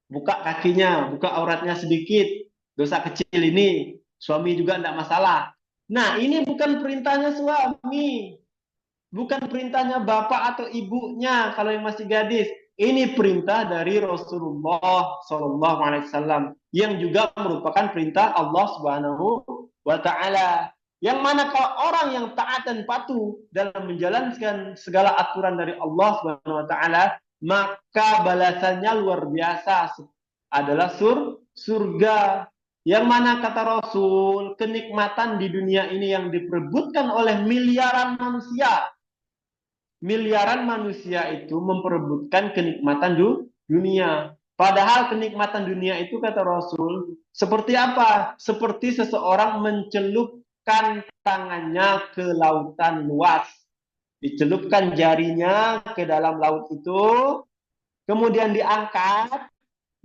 Buka kakinya, buka auratnya sedikit. Dosa kecil ini. Suami juga enggak masalah. Nah, ini bukan perintahnya suami. Bukan perintahnya bapak atau ibunya kalau yang masih gadis. Ini perintah dari Rasulullah Sallallahu Alaihi Wasallam yang juga merupakan perintah Allah Subhanahu Wa Taala. Yang mana kalau orang yang taat dan patuh dalam menjalankan segala aturan dari Allah Subhanahu Wa Taala, maka balasannya luar biasa, adalah surga. Yang mana kata Rasul, kenikmatan di dunia ini yang diperebutkan oleh miliaran manusia. Miliaran manusia itu memperebutkan kenikmatan dunia. Padahal kenikmatan dunia itu kata Rasul seperti apa? Seperti seseorang mencelupkan tangannya ke lautan luas. Dicelupkan jarinya ke dalam laut itu, kemudian diangkat.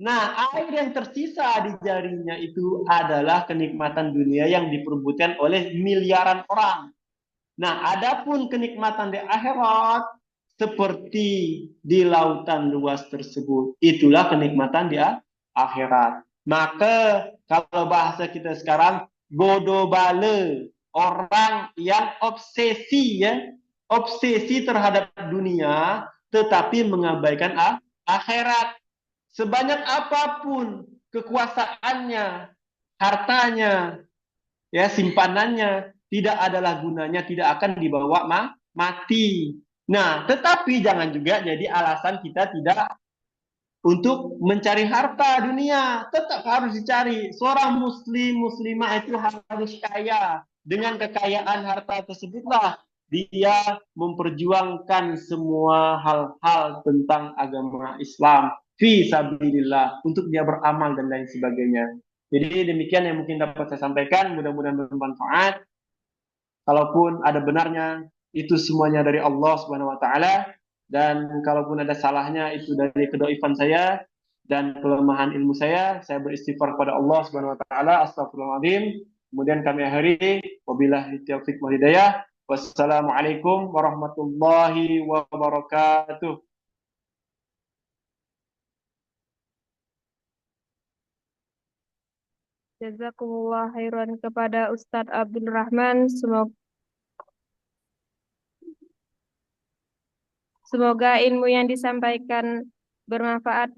Nah, air yang tersisa di jarinya itu adalah kenikmatan dunia yang diperebutkan oleh miliaran orang. Nah, adapun kenikmatan di akhirat seperti di lautan luas tersebut. Itulah kenikmatan di akhirat. Maka kalau bahasa kita sekarang, bodoh bale, orang yang obsesi ya, obsesi terhadap dunia tetapi mengabaikan akhirat. Sebanyak apapun kekuasaannya, hartanya, ya simpanannya, tidak adalah gunanya, tidak akan dibawa mati. Nah, tetapi jangan juga jadi alasan kita tidak untuk mencari harta dunia. Tetap harus dicari. Seorang muslim, muslimah itu harus kaya. Dengan kekayaan harta tersebutlah dia memperjuangkan semua hal-hal tentang agama Islam fi sabilillah, untuk dia beramal dan lain sebagainya. Jadi demikian yang mungkin dapat saya sampaikan, mudah-mudahan bermanfaat. Kalaupun ada benarnya, itu semuanya dari Allah Subhanahu wa taala, dan kalaupun ada salahnya itu dari kedoifan saya dan kelemahan ilmu saya beristighfar kepada Allah Subhanahu wa taala, astagfirullahaladzim. Kemudian kami akhiri, wabillahi taufiq wal hidayah. Wassalamualaikum warahmatullahi wabarakatuh. Jazakumullah khairan kepada Ustadz Abdul Rahman. Semoga ilmu yang disampaikan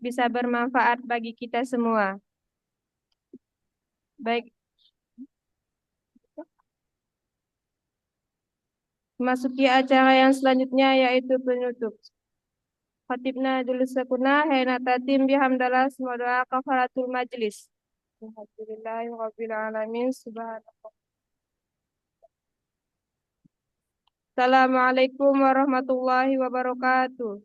bisa bermanfaat bagi kita semua. Baik, masuki acara yang selanjutnya yaitu penutup. Khatibna dulu sakuna hayna tatim bihamdalah semua doa kafaratul majlis. Alhamdulillahi rabbil alamin subhanallah. Assalamualaikum warahmatullahi wabarakatuh.